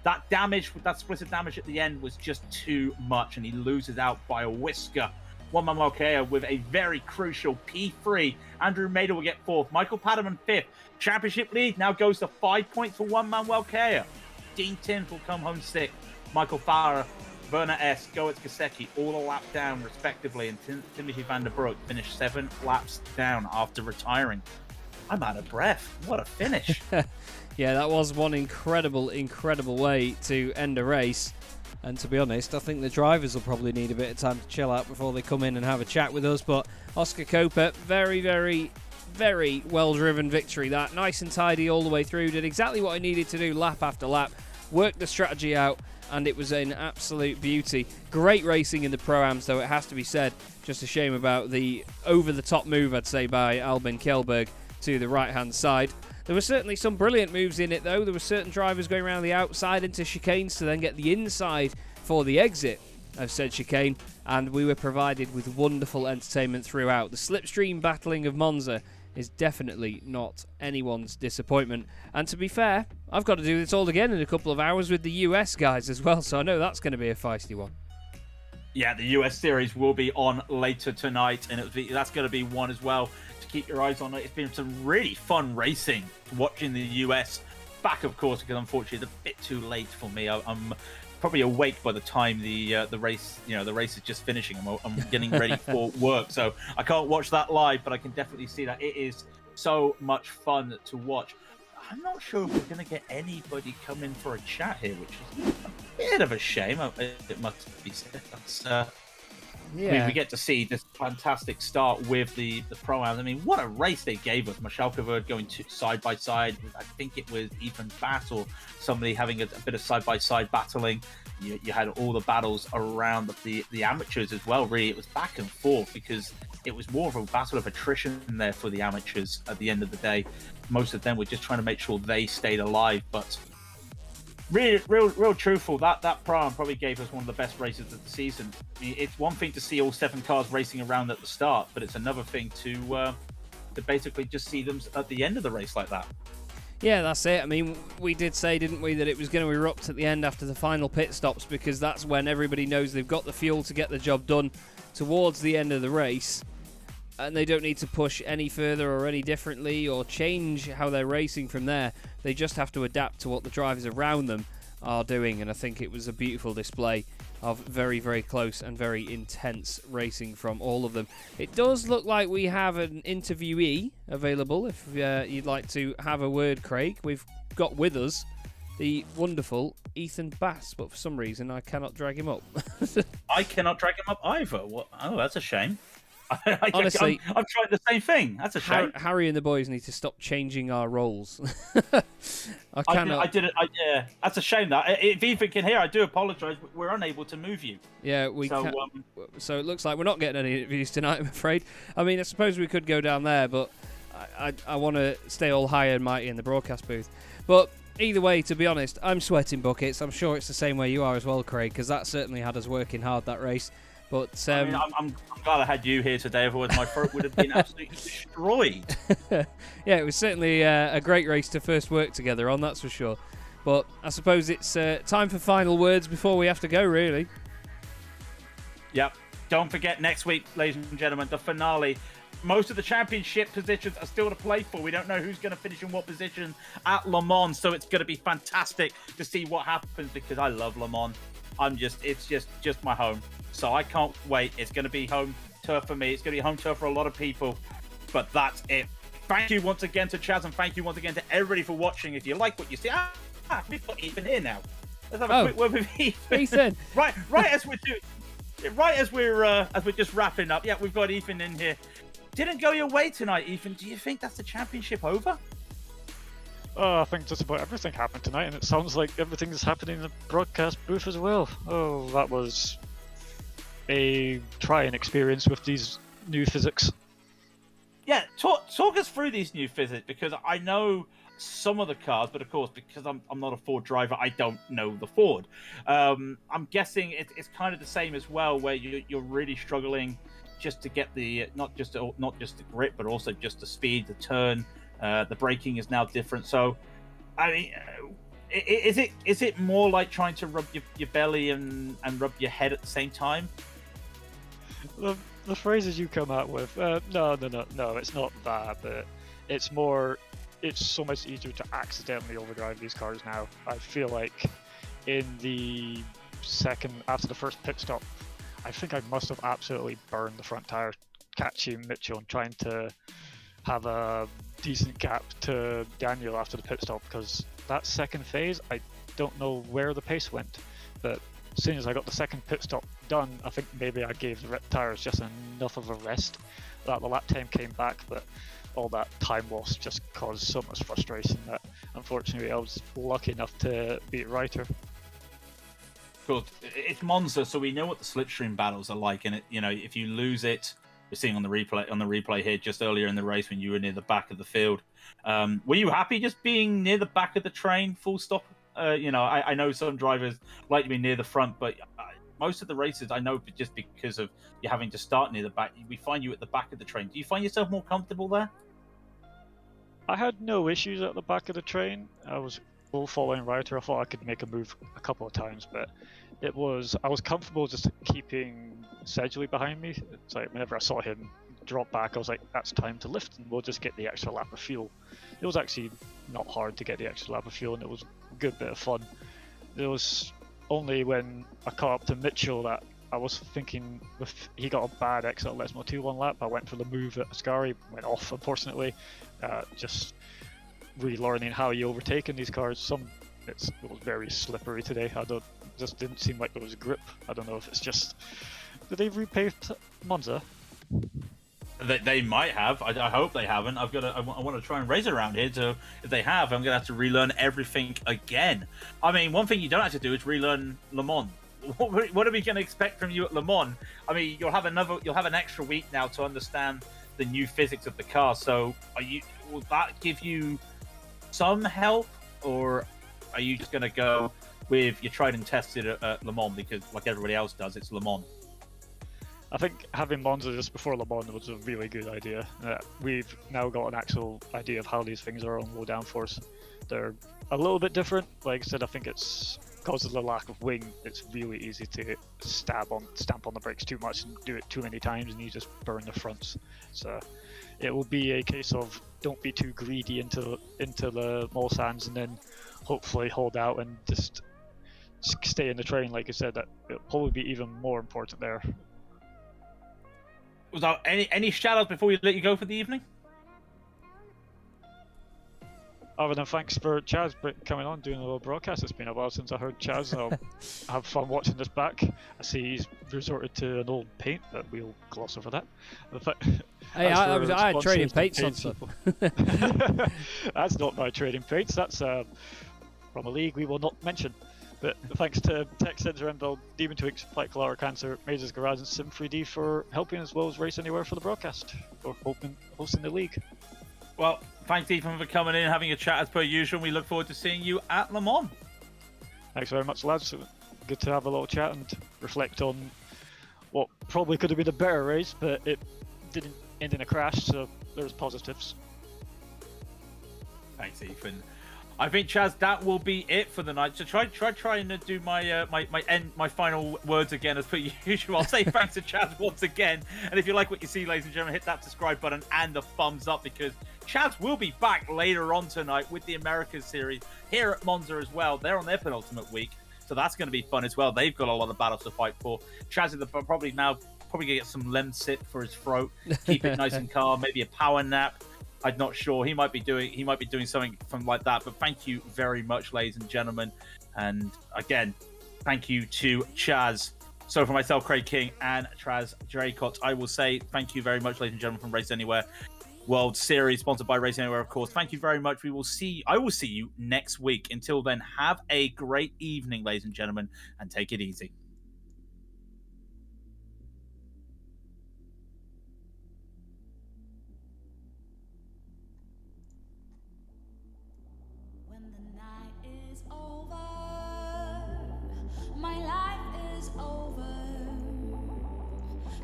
that damage, with that split of damage at the end was just too much, and he loses out by a whisker. Juan Manuel Kea with a very crucial P3. Andrew Mader will get 4th. Michael Paterman 5th. Championship lead now goes to 5 points for Juan Manuel Kea. Dean Timms will come home 6th. Michael Farah, Werner S., Goetz Kaseki, all a lap down respectively. And Timothy van der Broek finished 7 laps down after retiring. I'm out of breath. What a finish. Yeah, that was one incredible way to end a race. And to be honest, I think the drivers will probably need a bit of time to chill out before they come in and have a chat with us. But Oscar Koper, very, very, very well-driven victory. That nice and tidy all the way through. Did exactly what he needed to do lap after lap. worked the strategy out, and it was an absolute beauty. Great racing in the Pro-Ams, though, it has to be said. Just a shame about the over-the-top move, I'd say, by Albin Kjellberg to the right-hand side. There were certainly some brilliant moves in it, though. There were certain drivers going around the outside into chicanes to then get the inside for the exit of said chicane, and we were provided with wonderful entertainment throughout. The slipstream battling of Monza is definitely not anyone's disappointment. And to be fair, I've got to do this all again in a couple of hours with the US guys as well, so I know that's going to be a feisty one. Yeah, the US series will be on later tonight, and that's going to be one as well to keep your eyes on. It's been some really fun racing watching the US back, of course, because unfortunately it's a bit too late for me. I'm probably awake by the time the race, the race is just finishing. I'm getting ready for work, so I can't watch that live, but I can definitely see that it is so much fun to watch. I'm not sure if we're going to get anybody come in for a chat here, which is a bit of a shame. It must be said. We get to see this fantastic start with the Pro-Am. I mean, what a race they gave us. Mashalkova going side by side. I think it was Ethan Bass or somebody having a bit of side-by-side battling. You had all the battles around the amateurs as well, really. It was back and forth because it was more of a battle of attrition there for the amateurs at the end of the day. Most of them were just trying to make sure they stayed alive, but real truthful, that Pro-Am probably gave us one of the best races of the season. I mean, it's one thing to see all 7 cars racing around at the start, but it's another thing to basically just see them at the end of the race like that. Yeah, that's it. I mean, we did say, didn't we, that it was going to erupt at the end after the final pit stops, because that's when everybody knows they've got the fuel to get the job done towards the end of the race, and they don't need to push any further or any differently or change how they're racing from there. They just have to adapt to what the drivers around them are doing, and I think it was a beautiful display of very, very close and very intense racing from all of them. It does look like we have an interviewee available if you'd like to have a word, Craig. We've got with us the wonderful Ethan Bass, but for some reason I cannot drag him up. I cannot drag him up either. What? Oh, that's a shame. Honestly, I'm trying the same thing. That's a shame. Harry and the boys need to stop changing our roles. I did it. Yeah, that's a shame. That if Ethan can hear, I do apologise. We're unable to move you. Yeah, so it looks like we're not getting any interviews tonight, I'm afraid. I mean, I suppose we could go down there, but I want to stay all high and mighty in the broadcast booth. But either way, to be honest, I'm sweating buckets. I'm sure it's the same way you are as well, Craig, because that certainly had us working hard, that race. But I mean, I'm glad I had you here today, otherwise my throat would have been absolutely destroyed. Yeah, it was certainly a great race to first work together on, that's for sure. But I suppose it's time for final words before we have to go, really. Yep. Don't forget, next week, ladies and gentlemen, the finale. Most of the championship positions are still to play for. We don't know who's going to finish in what position at Le Mans, so it's going to be fantastic to see what happens, because I love Le Mans. It's just my home. So I can't wait. It's going to be home turf for me. It's going to be home turf for a lot of people. But that's it. Thank you once again to Chaz, and thank you once again to everybody for watching. If you like what you see, we've got Ethan here now. Let's have a quick word with Ethan. right as we're just wrapping up. Yeah, we've got Ethan in here. Didn't go your way tonight, Ethan. Do you think that's the championship over? I think just about everything happened tonight, and it sounds like everything's happening in the broadcast booth as well. Oh, that was a trying experience with these new physics. Yeah, talk us through these new physics, because I know some of the cars, but of course, because I'm not a Ford driver, I don't know the Ford. I'm guessing it's kind of the same as well, where you're really struggling just to get the not just the grip, but also just the speed, the turn. The braking is now different. So, I mean, is it more like trying to rub your belly and rub your head at the same time? The phrases you come out with, no, it's not that, but it's so much easier to accidentally overdrive these cars now. I feel like in the second, after the first pit stop, I think I must have absolutely burned the front tire catching Mitchell and trying to have a decent gap to Daniel after the pit stop, because that second phase, I don't know where the pace went, but as soon as I got the second pit stop done, I think maybe I gave the tires just enough of a rest that the lap time came back, but all that time loss just caused so much frustration that unfortunately, I was lucky enough to beat Reiter. Good. It's Monza, so we know what the slipstream battles are like, and if you lose it, we're seeing on the replay here just earlier in the race when you were near the back of the field. Were you happy just being near the back of the train, full stop? I know some drivers like to be near the front, but most of the races I know just because of you having to start near the back, we find you at the back of the train. Do you find yourself more comfortable there? I had no issues at the back of the train. I was full following Reiter. I thought I could make a move a couple of times, but I was comfortable just keeping Sedgley behind me. It's like whenever I saw him drop back, I was like, that's time to lift and we'll just get the extra lap of fuel. It was actually not hard to get the extra lap of fuel, and it was a good bit of fun. It was only when I caught up to Mitchell that I was thinking if he got a bad exit at Lesmo 2 one lap. I went for the move at Ascari, went off unfortunately. Just relearning how you overtake in these cars. It was very slippery today. Just didn't seem like there was grip. I don't know if it's just, did they repaved Monza? They might have. I hope they haven't. I want to try and race around here. So if they have, I'm going to have to relearn everything again. I mean, one thing you don't have to do is relearn Le Mans. What are we going to expect from you at Le Mans? I mean, you'll have an extra week now to understand the new physics of the car. So will that give you some help, or are you just going to go with your tried and tested at Le Mans because, like everybody else does, it's Le Mans? I think having Monza just before Le Mans was a really good idea. We've now got an actual idea of how these things are on low downforce. They're a little bit different. Like I said, I think it's because of the lack of wing. It's really easy to stamp on the brakes too much and do it too many times, and you just burn the fronts. So it will be a case of don't be too greedy into the Mulsands, and then hopefully hold out and just stay in the train. Like I said, that it'll probably be even more important there. Was there any shout-outs before we let you go for the evening? Other than thanks for Chaz coming on, doing a little broadcast. It's been a while since I heard Chaz. I'll have fun watching this back. I see he's resorted to an old paint, but we'll gloss over that. Hey, I had trading paints on stuff. That's not my trading paints. That's from a league we will not mention. But thanks to Tech Center Envil, Demon Twigs, Flight Color Cancer, Mazes Garage, and Sim3D for helping, as well as Race Anywhere for the broadcast, or hosting the league. Well, thanks, Ethan, for coming in and having a chat as per usual. We look forward to seeing you at Le Mans. Thanks very much, lads. Good to have a little chat and reflect on what probably could have been a better race, but it didn't end in a crash, so there's positives. Thanks, Ethan. I think, Chaz, that will be it for the night. So try and do my final words again as per usual. I'll say thanks to Chaz once again. And if you like what you see, ladies and gentlemen, hit that subscribe button and the thumbs up, because Chaz will be back later on tonight with the Americas series here at Monza as well. They're on their penultimate week, so that's going to be fun as well. They've got a lot of battles to fight for. Chaz is probably going to get some Lemsip for his throat, keep it nice and calm, maybe a power nap. I'm not sure. He might be doing something from like that. But thank you very much, ladies and gentlemen. And again, thank you to Chaz. So for myself, Craig King, and Chaz Draycott, I will say thank you very much, ladies and gentlemen, from Race Anywhere World Series, sponsored by Race Anywhere, of course. Thank you very much. I will see you next week. Until then, have a great evening, ladies and gentlemen, and take it easy. My life is over,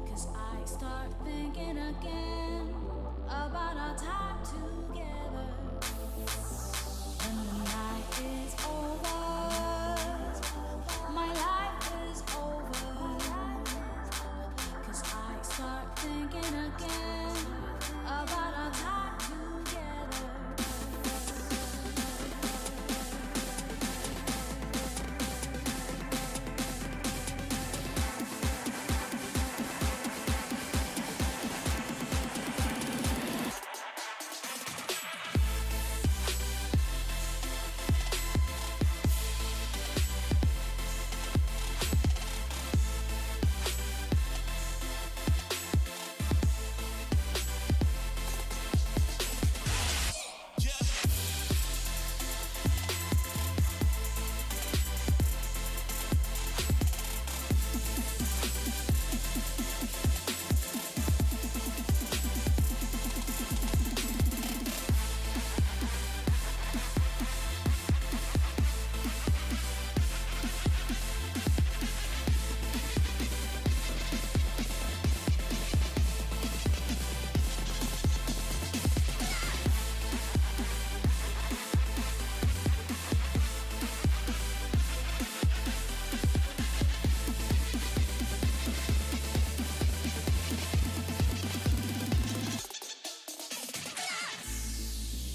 'cause I start thinking again about our time together.